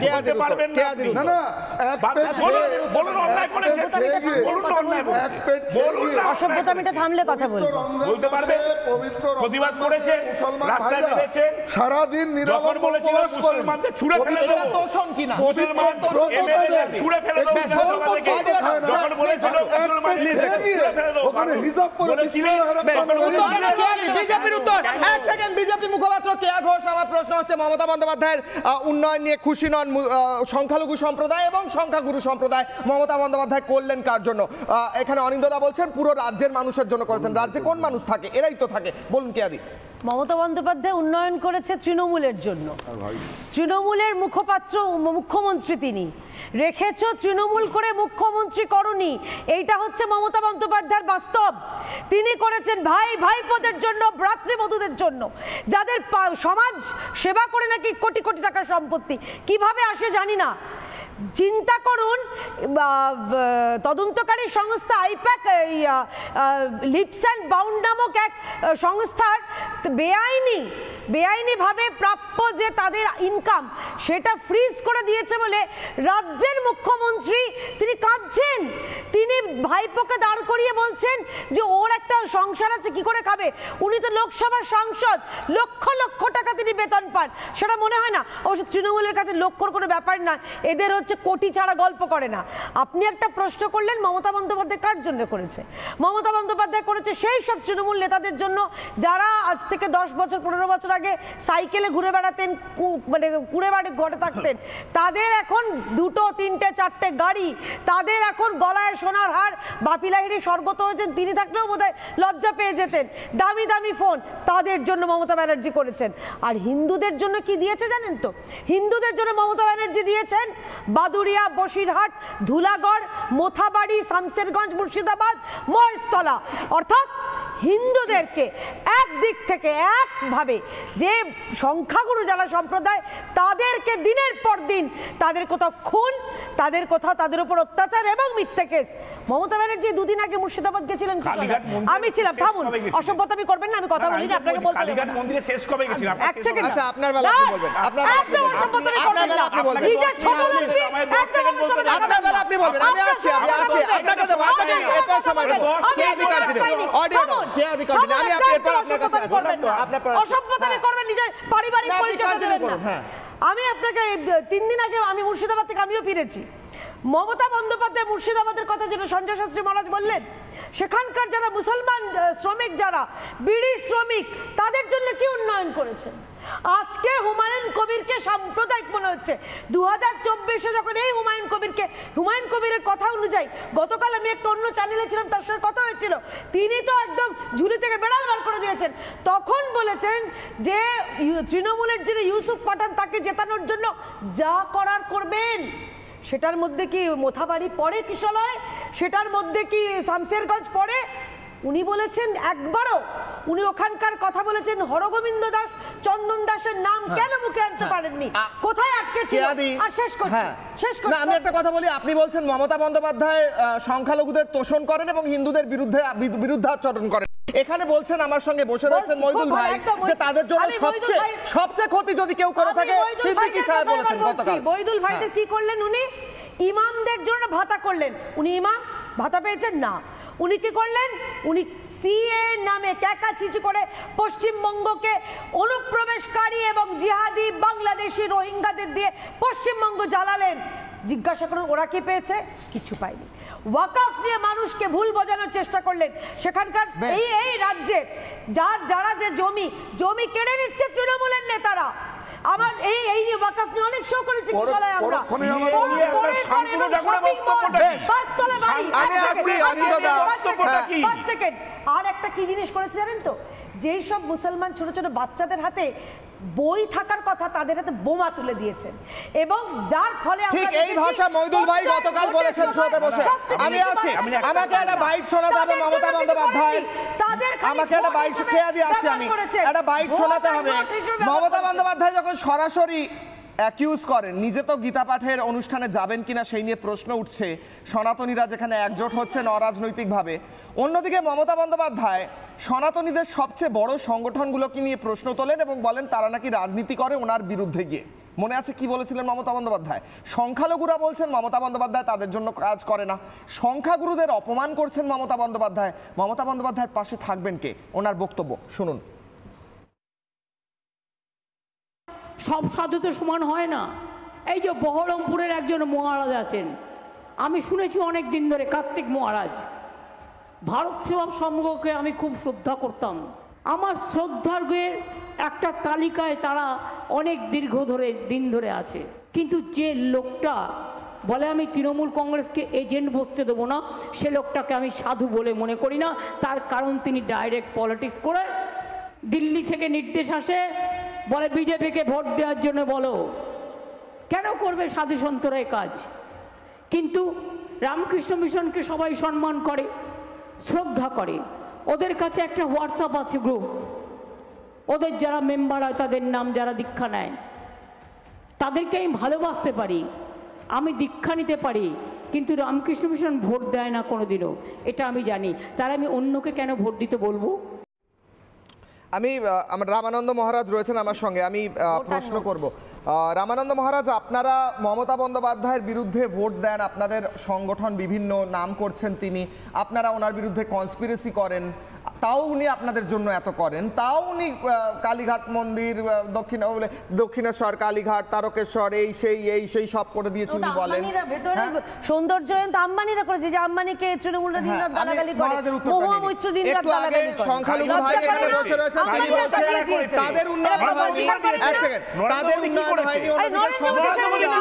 Speaker 3: কেয়াদির
Speaker 12: পারবেন
Speaker 10: না না এক পেট
Speaker 12: বলুন অন্যায় করেছে, বলুন অন্যায়
Speaker 10: এক পেট
Speaker 12: বলুন না
Speaker 11: অসভ্যতামিটা থামলে কথা বলবো।
Speaker 12: বলতে পারবেন
Speaker 10: পবিত্র
Speaker 12: প্রতিবাদ করেছেন, রাস্তায় নেমেছেন,
Speaker 10: সারা দিন
Speaker 12: যখন বলেছিল মুসলমানদের ছুঁড়ে ফেলে দেব,
Speaker 3: এটা তোষণ কিনা?
Speaker 12: মুসলমান এমএলএ ছুঁড়ে ফেলে দেব, যখন বলেছিল মুসলমানদের ছুঁড়ে ফেলে দেব,
Speaker 10: ওখানে হিজাব পরে বিসমিল্লাহির রহমানির রহিম।
Speaker 3: বিজেপির উত্তর এক সেকেন্ড। বিজেপি মুখপাত্র কেয়া ঘোষ, আমার প্রশ্ন হচ্ছে মমতা বন্দ্যোপাধ্যায়ের উন্নয়ন নিয়ে খুশি নন সংখ্যালঘু সম্প্রদায় এবং সংখ্যাগুরু সম্প্রদায়, মমতা বন্দ্যোপাধ্যায় করলেন কার জন্য? এখানে অনিন্দদা বলছেন পুরো রাজ্যের মানুষের জন্য করেছেন। রাজ্যে কোন মানুষ থাকে? এরাই তো থাকে। বলুন কেয়াদি।
Speaker 11: মমতা বন্দ্যোপাধ্যায় উন্নয়ন করেছে তৃণমূলের জন্য, তৃণমূলের মুখপাত্র মুখ্যমন্ত্রী তিনি, রেখেছ তৃণমূল করে মুখ্যমন্ত্রী করনি, এইটা হচ্ছে মমতা বন্দ্যোপাধ্যায়ের বাস্তব। তিনি করেছেন ভাই ভাইপোদের জন্য, ভ্রাতৃবধূদের জন্য, যাদের সমাজ সেবা করে নাকি কোটি কোটি টাকার সম্পত্তি কিভাবে আসে জানি না। চিন্তা করুন, তদন্তকারী সংস্থা আইপ্যাক লিপস অ্যান্ড বাউন্ড নামক এক সংস্থার বেআইনিভাবে প্রাপ্য যে তাদের ইনকাম সেটা ফ্রিজ করে দিয়েছে বলে রাজ্যের মুখ্যমন্ত্রী তিনি কাঁদছেন। তিনি ভাইপোকে দাঁড় করিয়ে বলছেন যে ওর একটা সংসার আছে, কি করে খাবে? উনি তো লোকসভার সাংসদ, লক্ষ লক্ষ টাকা তিনি বেতন পান, সেটা মনে হয় না? অবশ্য তৃণমূলের কাছে লক্ষর কোনো ব্যাপার না, এদের হচ্ছে কোটি ছাড়া গল্প করে না। আপনি একটা প্রশ্ন করলেন মমতা বন্দ্যোপাধ্যায় কার জন্য করেছে? মমতা বন্দ্যোপাধ্যায় করেছে সেই সব তৃণমূল নেতাদের জন্য যারা আজ থেকে 10 বছর 15 বছর আগে সাইকেলে ঘুরে বেড়াতেন, মানে কুড়ে বাড়ি ঘরে থাকতেন, তাদের এখন 2, 3, 4 গাড়ি, তাদের এখন গলায় সোনার হার। বাপি লাহিড়ী স্বর্গত হয়েছেন, তিনি থাকলেও বোধহয় লজ্জা পেয়ে যেতেন। দামি দামি ফোন, তাদের জন্য মমতা ব্যানার্জি করেছেন। আর হিন্দুদের জন্য কি দিয়েছে জানেন তো? হিন্দুদের জন্য মমতা ব্যানার্জি দিয়েছেন বাদুড়িয়া, বসিরহাট, ধুলাগড়, মোথাবাড়ি, শামসেরগঞ্জ, মুর্শিদাবাদ, মহেশতলা। অর্থাৎ হিন্দুদেরকে একদিক থেকে একভাবে যে সংখ্যাগুরু যারা সম্প্রদায় তাদেরকে দিনের পর দিন তাদের কোথাও খুন, তাদের কোথাও তাদের উপর অত্যাচার এবং মিথ্যে কেস। মমতা ব্যানার্জি 2 দিন আগে মুর্শিদাবাদ গেছিলেন, আমি ছিলাম। থামুন, অসভ্যতামি করবেন না, আমি কথা বলি না, আপনাকে বলতে
Speaker 12: কালীঘাট মন্দিরে শেষ কবে গেছিলেন?
Speaker 3: এক সেকেন্ড। আচ্ছা, আপনার বেলা আপনি বলবেন। আপনার অসভ্যতামি করবেন না, নিজের ছোট লোককে একদম অসভ্যতা। আপনার বেলা আপনি বলবেন। আমি আসছি আপনাকে দেব, আপনাকে এটা সময় দেব। কেয়াদি কন্টিনিউ, অডিও কেয়াদি কন্টিনিউ। আমি এরপর আপনার কাছে আসব। আপনার অসভ্যতামি করবেন, নিজের পারিবারিক পরিচয় দেবেন না। আমি আপনাকে 3 দিন আগে আমি মুর্শিদাবাদ থেকে আমিও ফিরেছি। মমতা বন্দ্যোপাধ্যায় মুর্শিদাবাদের কথা যেটা সঞ্জয় শাস্ত্রী মহারাজ বললেন, সেখানকার যারা মুসলমান শ্রমিক, যারা বিড়ি শ্রমিক, তাদের জন্য কি উন্নয়ন করেছেন? আজকে হুমায়ুন কবিরকে সাম্প্রদায়িক মনে হচ্ছে। 2024-এ যখন এই হুমায়ুন কবিরের কথা অনুযায়ী, গতকাল আমি একটা অন্য চ্যানেলে ছিলাম, তার সাথে কথা হয়েছিল, তিনি তো একদম ঝুলি থেকে বেড়াল বার করে দিয়েছেন। তখন বলেছেন যে তৃণমূলের যিনি ইউসুফ পাঠান তাকে জেতানোর জন্য যা করার করবেন। সেটার মধ্যে কি মোথাবাড়ি পড়ে কিশলয়?
Speaker 11: সেটার মধ্যে কি শামশেরগঞ্জ পড়ে? উনি বলেছেন একবারও, উনি ওখানকার কথা বলেছেন, হরগোবিন্দ দাস, চন্দন দাসের নাম কেন মুখে আনতে পারেননি? কোথায় আটকে ছিল? আর শেষ করছি।
Speaker 3: না, আমি একটা কথা বলি, আপনি বলছেন মমতা বন্দ্যোপাধ্যায় সংখ্যালঘুদের তোষণ করেন এবং হিন্দুদের বিরুদ্ধাচরণ করেন। এখানে বলছেন, আমার সঙ্গে বসে রয়েছেন মইদুল ভাই, যে তাদের জন্য সবচেয়ে ক্ষতি যদি কেউ করে থাকে সিদ্দিকী সাহেব বলেছেন গতকাল।
Speaker 11: মইদুল ভাইদের কি করলেন? উনি ইমামদের জন্য ভাতা করলেন। উনি ইমাম, ভাতা পেয়েছেন না। উনি কি করলেন? উনি সিএ নামে ক্যাকাছিচি করে পশ্চিমবঙ্গকে অনুপ্রবেশকারী এবং জিহাদি বাংলাদেশি রোহিঙ্গাদের দিয়ে পশ্চিমবঙ্গ জ্বালালেন। জিজ্ঞাসা করুন ওরা কি পেয়েছে? কিছু পায়নি। ওয়াকফ নিয়ে মানুষকে ভুল বোঝানোর চেষ্টা করলেন। সেখানকার এই রাজ্যে যারা যে জমি কেড়ে নিচ্ছে তৃণমূলের নেতারা। আমার এই নিয়ে ওয়াকফ নিয়ে অনেক শো করেছি কিশোরায় আমরা। আর একটা কি জিনিস করেছে জানেন তো? যেই সব মুসলমান ছোট ছোট বাচ্চাদের হাতে বই থাকার কথা, তাদের হাতে বোমা তুলে দিয়েছেন, এবং যার ফলে
Speaker 3: ঠিক এই ভাষা মইদুল ভাই গতকাল বলেছেন শোতে বসে। আমি আছি, আমাকে একটা বাইট শোনাতে হবে মমতা বন্দ্যোপাধ্যায়, আমাকে একটা বাইট খেয়ে দিয়ে আসছি, আমি একটা বাইট শোনাতে হবে। মমতা বন্দ্যোপাধ্যায় যখন সরাসরি অ্যাকিউজ করেন, নিজে তো গীতা পাঠের অনুষ্ঠানে যাবেন কিনা সেই নিয়ে প্রশ্ন উঠছে, সনাতনীরা যেখানে একজোট হচ্ছেন অরাজনৈতিকভাবে। অন্যদিকে মমতা বন্দ্যোপাধ্যায় সনাতনীদের সবচেয়ে বড় সংগঠনগুলোকে নিয়ে প্রশ্ন তোলেন এবং বলেন তারা নাকি রাজনীতি করে ওনার বিরুদ্ধে গিয়ে। মনে আছে কি বলেছিলেন মমতা বন্দ্যোপাধ্যায়? সংখ্যালঘুরা বলছেন মমতা বন্দ্যোপাধ্যায় তাদের জন্য কাজ করে না, সংখ্যাগুরুদের অপমান করছেন মমতা বন্দ্যোপাধ্যায়। মমতা বন্দ্যোপাধ্যায়ের পাশে থাকবেন কে? ওনার বক্তব্য শুনুন।
Speaker 13: সব সাধু তো সমান হয় না। এই যে বহরমপুরের একজন মহারাজ আছেন, আমি শুনেছি অনেক দিন ধরে, কার্তিক মহারাজ। ভারত সেবা সংঘকে আমি খুব শ্রদ্ধা করতাম। আমার শ্রদ্ধার্ঘের একটা তালিকায় তারা অনেক দিন ধরে আছে। কিন্তু যে লোকটা বলে আমি তৃণমূল কংগ্রেসকে এজেন্ট বসতে দেবো না, সে লোকটাকে আমি সাধু বলে মনে করি না। তার কারণ তিনি ডাইরেক্ট পলিটিক্স করে, দিল্লি থেকে নির্দেশ আসে, বলে বিজেপিকে ভোট দেওয়ার জন্য বলো। কেন করবে সাধু সন্তরা এই কাজ? কিন্তু রামকৃষ্ণ মিশনকে সবাই সম্মান করে, শ্রদ্ধা করে। ওদের কাছে একটা হোয়াটসঅ্যাপ আছে গ্রুপ, ওদের যারা মেম্বার হয় তাদের নাম যারা দীক্ষা নেয়, তাদেরকে আমি ভালোবাসতে পারি, আমি দীক্ষা নিতে পারি, কিন্তু রামকৃষ্ণ মিশন ভোট দেয় না কোনোদিনও, এটা আমি জানি। তারা আমি অন্যকে কেন ভোট দিতে বলবো?
Speaker 3: আমার রামানন্দ মহারাজ রয়েছেন আমার সঙ্গে, আমি প্রশ্ন করব। রামানন্দ মহারাজ, আপনারা মমতা বন্দ্যোপাধ্যায়ের বিরুদ্ধে ভোট দেন, আপনাদের সংগঠন বিভিন্ন নাম করছেন তিনি, আপনারা ওনার বিরুদ্ধে কনস্পিরেসি করেন, তাও উনি আপনাদের জন্য এত করেন, তাও উনি কালীঘাট মন্দির, দক্ষিণেশ্বর, কালীঘাট, তারকেশ্বর, এই সেই সব করে দিয়েছে উনি বলেন।
Speaker 11: সৌন্দর্যায়ন তো আম্বানিরা করেছে, যে আম্বানিকে তৃণমূলরা দিনরাত গালাগালি করে, মহুয়া মৈত্র দিনরাত গালাগালি করে।
Speaker 3: সংখ্যালঘু ভাই এখানে বসে রয়েছেন, তিনি বলছেন তাদের উন্নয়ন হয়নি। এক সেকেন্ড, তাদের উন্নয়ন হয়নি, অন্যদিকে সংখ্যালঘুরা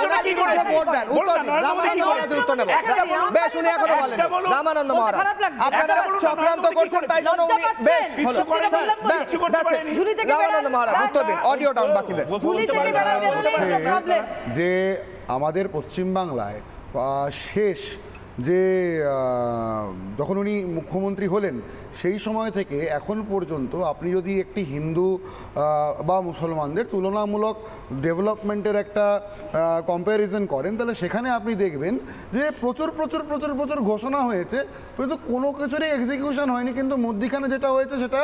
Speaker 3: ওনার বিরুদ্ধে ভোট দেন। উত্তর দিন, রামানন্দ মহারাজের উত্তর নেব। বেশ, উনি এখনো বলেন রামানন্দ মহারাজ আপনারা চক্রান্ত করছেন, তাই জন্য উনি বেশ হলো। রামানন্দ মহারাজ উত্তর দিন, অডিও ডাউন বাকিদের।
Speaker 14: যে আমাদের পশ্চিমবাংলায় শেষ যে যখন উনি মুখ্যমন্ত্রী হলেন সেই সময় থেকে এখন পর্যন্ত আপনি যদি একটি হিন্দু বা মুসলমানদের তুলনামূলক ডেভেলপমেন্টের একটা কম্প্যারিজন করেন, তাহলে সেখানে আপনি দেখবেন যে প্রচুর ঘোষণা হয়েছে, কিন্তু কোনো কিছুরই এক্সিকিউশন হয়নি। কিন্তু মধ্যিখানে যেটা হয়েছে সেটা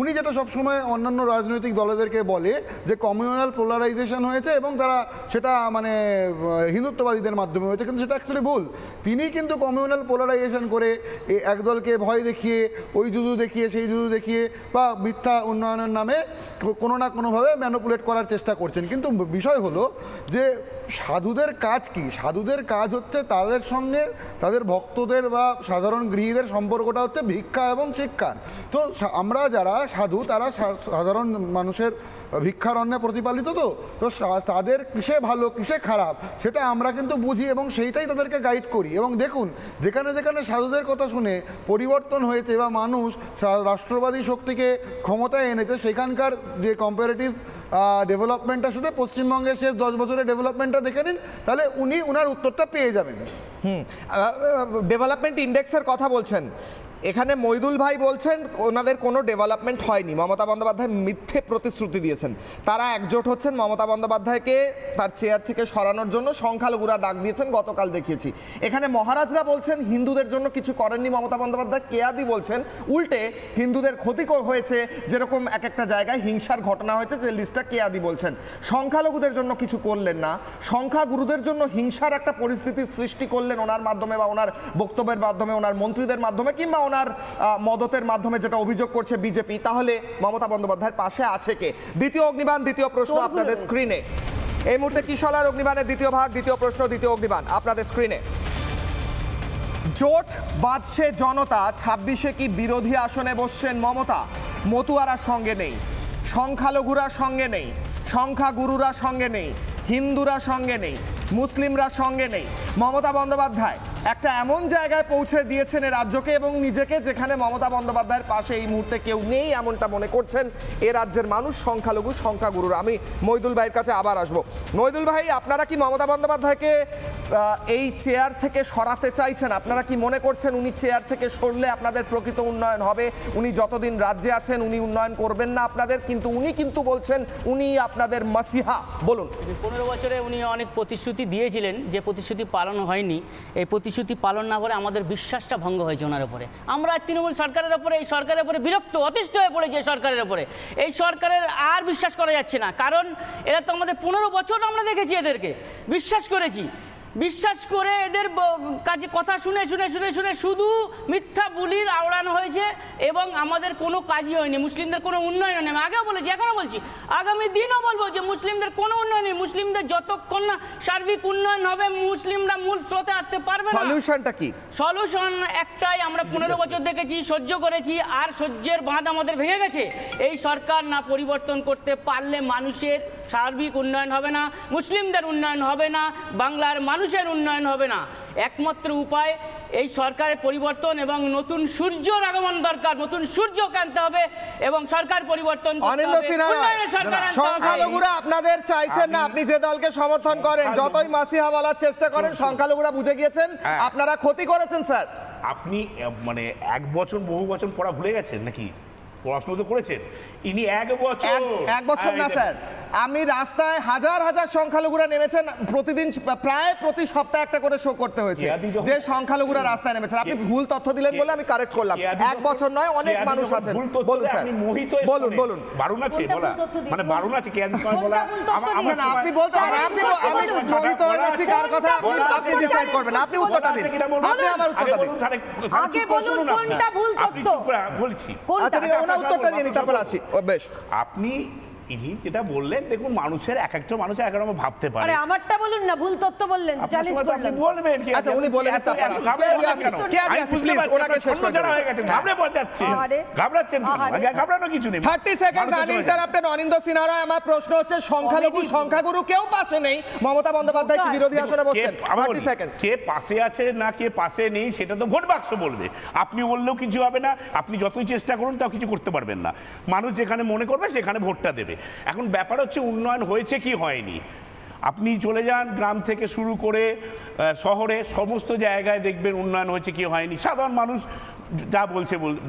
Speaker 14: উনি যেটা সবসময় অন্যান্য রাজনৈতিক দলেদেরকে বলে যে কমিউনাল পোলারাইজেশন হয়েছে এবং তারা সেটা মানে হিন্দুত্ববাদীদের মাধ্যমে হয়েছে, কিন্তু সেটা অ্যাকচুয়ালি ভুল। তিনি কিন্তু কমিউনাল পোলারাইজেশন করে একদলকে ভয় দেখিয়ে, ওই জুজু দেখিয়ে, সেই জুজু দেখিয়ে বা মিথ্যা উন্নয়নের নামে কোনো না কোনোভাবে ম্যানিপুলেট করার চেষ্টা করছেন। কিন্তু বিষয় হলো যে সাধুদের কাজ কি? সাধুদের কাজ হচ্ছে তাদের সঙ্গে তাদের ভক্তদের বা সাধারণ গৃহীদের সম্পর্কটা হচ্ছে ভিক্ষা এবং শিক্ষার। তো আমরা যারা সাধু তারা সাধারণ মানুষের ভিক্ষারণ্যে প্রতিপালিত, তো তাদের কিসে ভালো কিসে খারাপ সেটা আমরা কিন্তু বুঝি এবং সেইটাই তাদেরকে গাইড করি। এবং দেখুন, যেখানে যেখানে সাধুদের কথা শুনে পরিবর্তন হয়েছে বা মানুষ রাষ্ট্রবাদী শক্তিকে ক্ষমতায় এনেছে, সেখানকার যে কম্পারেটিভ ডেভেলপমেন্টটার সাথে পশ্চিমবঙ্গের শেষ 10 বছরের ডেভেলপমেন্টটা দেখে নিন, তাহলে উনি ওনার উত্তরটা পেয়ে যাবেন।
Speaker 3: ডেভেলপমেন্ট ইন্ডেক্সের কথা বলছেন, এখানে মইদুল ভাই বলছেন ওনাদের কোনো ডেভেলপমেন্ট হয়নি, মমতা বন্দ্যোপাধ্যায় মিথ্যে প্রতিশ্রুতি দিয়েছেন। তারা একজোট হচ্ছেন মমতা বন্দ্যোপাধ্যায়কে তার চেয়ার থেকে সরানোর জন্য, সংখ্যালঘুরা ডাক দিয়েছেন, গতকাল দেখিয়েছি। এখানে মহারাজরা বলছেন হিন্দুদের জন্য কিছু করেননি মমতা বন্দ্যোপাধ্যায়, কেয়াদি বলছেন উল্টে হিন্দুদের ক্ষতি হয়েছে, যেরকম এক একটা জায়গায় হিংসার ঘটনা হয়েছে যে লিস্টটা কেয়াদি বলছেন। সংখ্যালঘুদের জন্য কিছু করলেন না, সংখ্যাগুরুদের জন্য হিংসার একটা পরিস্থিতির সৃষ্টি করলেন ওনার মাধ্যমে বা ওনার বক্তব্যের মাধ্যমে, ওনার মন্ত্রীদের মাধ্যমে, কিংবা ওনার মদতের মাধ্যমে, যেটা অভিযোগ করছে বিজেপি। তাহলে মমতা বন্দ্যোপাধ্যায়ের পাশে আছে কে? দ্বিতীয় অগ্নিবাণ, দ্বিতীয় প্রশ্ন আপনাদের স্ক্রিনে। এই মুহূর্তে কিশোলার অগ্নিবাণের দ্বিতীয় ভাগ, দ্বিতীয় প্রশ্ন, দ্বিতীয় অগ্নিবাণ আপনাদের স্ক্রিনে। জোট বাঁধছে জনতা, 26-এ কি বিরোধী আসনে বসছেন মমতা? মতুয়ারা সঙ্গে নেই, সংখ্যালঘুরা সঙ্গে নেই, সংখ্যাগুরুরা সঙ্গে নেই, হিন্দুরা সঙ্গে নেই, মুসলিমরা সঙ্গে নেই। মমতা বন্দ্যোপাধ্যায় একটা এমন জায়গায় পৌঁছে দিয়েছেন এ রাজ্যকে এবং নিজেকে, যেখানে মমতা বন্দ্যোপাধ্যায়ের পাশে এই মুহূর্তে কেউ নেই এমনটা মনে করছেন এ রাজ্যের মানুষ, সংখ্যালঘু, সংখ্যাগুরুরা। আমি মইদুল ভাইয়ের কাছে আবার আসবো। মইদুল ভাই, আপনারা কি মমতা বন্দ্যোপাধ্যায়কে এই চেয়ার থেকে সরাতে চাইছেন? আপনারা কি মনে করছেন উনি চেয়ার থেকে সরলে আপনাদের প্রকৃত উন্নয়ন হবে? উনি যতদিন রাজ্যে আছেন উনি উন্নয়ন করবেন না আপনাদের, কিন্তু উনি কিন্তু বলছেন উনি আপনাদের মাসিহা। বলুন।
Speaker 9: 15 বছরে উনি অনেক প্রতিশ্রুতি দিয়েছিলেন, যে প্রতিশ্রুতি পালন হয়নি। এই প্রতিশ্রুতি পালন না করে আমাদের বিশ্বাসটা ভঙ্গ হয়েছে ওনার উপরে। আমরা আজ তৃণমূল সরকারের উপরে, এই সরকারের উপরে বিরক্ত, অতিষ্ঠ হয়ে পড়েছে সরকারের উপরে। এই সরকারের আর বিশ্বাস করা যাচ্ছে না, কারণ এরা তো আমাদের 15 বছর আমরা দেখেছি, এদেরকে বিশ্বাস করেছি, বিশ্বাস করে এদের কাছে কথা শুনে শুনে শুনে শুনে শুধু মিথ্যা বুলির আওড়ানো হয়েছে এবং আমাদের কোনো কাজই হয়নি। মুসলিমদের কোনো উন্নয়ন নেই, আমি আগেও বলেছি, এখনও বলছি, আগামী দিনও বলবো যে মুসলিমদের কোনো উন্নয়ন নেই। মুসলিমদের যতক্ষণ না সার্বিক উন্নয়ন হবে মুসলিমরা মূল স্রোতে আসতে পারবে না।
Speaker 3: সলিউশনটা কি?
Speaker 9: সলিউশন একটাই, আমরা 15 বছর দেখেছি, সহ্য করেছি, আর সহ্যের বাঁধ আমাদের ভেঙে গেছে। এই সরকার না পরিবর্তন করতে পারলে মানুষের সার্বিক উন্নয়ন হবে না, মুসলিমদের উন্নয়ন হবে না, বাংলার মানুষের উন্নয়ন হবে না। একমাত্র উপায় এই সরকারের পরিবর্তন এবং নতুন সূর্যের আগমন দরকার, নতুন সূর্যকে আনতে হবে এবং সরকার পরিবর্তন করতে হবে।
Speaker 3: সংখ্যালঘুরা আপনাদের চাইছেন না, আপনি যে দলকে সমর্থন করেন, যতই মাসিহা বলার চেষ্টা করেন, সংখ্যালঘুরা বুঝে গিয়েছেন আপনারা ক্ষতি করেছেন। স্যার,
Speaker 12: আপনি মানে এক বছর বহু বছর পড়া ভুলে গেছেন নাকি? পড়াশোনা তো করেছেন। ইনি এক বছর
Speaker 3: না স্যার, আমি রাস্তায় হাজার হাজার সংখ্যালঘুরা নেমেছেন, প্রতিদিন প্রায় প্রতি সপ্তাহে একটা করে শো করতে হয়েছে যে সংখ্যালঘুরা রাস্তায় নেমেছেন। আপনি ভুল তথ্য দিলেন বলে আমি কারেক্ট করলাম। এক বছর নয়, অনেক মানুষ আছেন। বলুন স্যার, বলুন বলুন।
Speaker 12: বারণ আছে বলা, মানে বারণ আছে কি বলা?
Speaker 3: না, আপনি বলতে পারেন, আমি মোহিত হয়ে যাচ্ছি কার কথা, আপনি ডিসাইড করবেন, আপনি উত্তরটা দিন, আপনি আমার উত্তরটা দিন।
Speaker 11: আগে বলুন কোনটা ভুল তথ্য
Speaker 12: বলছি।
Speaker 3: আচ্ছা ঠিক আছে, ওনা উত্তরটা দিয়ে নি, তারপর আসি। বেশ,
Speaker 12: আপনি ইনি যেটা বললেন, দেখুন মানুষের এক একটা মানুষ এক রকম ভাবতে পারে।
Speaker 11: আরে আমারটা বলুন না, ভুল তথ্য বললেন, চ্যালেঞ্জ করলেন।
Speaker 12: বলবেন কি?
Speaker 3: আচ্ছা উনি বলেন, তারপর প্লিজ ওনাকে শেষ করে দিন।
Speaker 12: ঘাবড়ে যাচ্ছেন, ঘাবড়াচ্ছেন কেন? ঘাবড়ানো কিছু নেই।
Speaker 3: 30 সেকেন্ড আনইন্টারাপ্টেড। অনিন্দ সিনহা রায়, আমার প্রশ্ন হচ্ছে সংখ্যালঘু সংখ্যাগুরু কেউ পাশে নেই, মমতা বন্দ্যোপাধ্যায় কি বিরোধী আসনে বসছেন? 30 সেকেন্ড।
Speaker 12: কে পাশে আছে না কে পাশে নেই সেটা তো ভোট বাক্স বলবে। আপনি বললেও কিছু হবে না, আপনি যতই চেষ্টা করুন তাও কিছু করতে পারবেন না। মানুষ যেখানে মনে করবে সেখানে ভোটটা দেবে। এখন ব্যাপার হচ্ছে উন্নয়ন হয়েছে কি হয়নি। আপনি চলে যান গ্রাম থেকে শুরু করে শহরে, সমস্ত জায়গায় দেখবেন উন্নয়ন হয়েছে কি হয়নি। সাধারণ মানুষ যা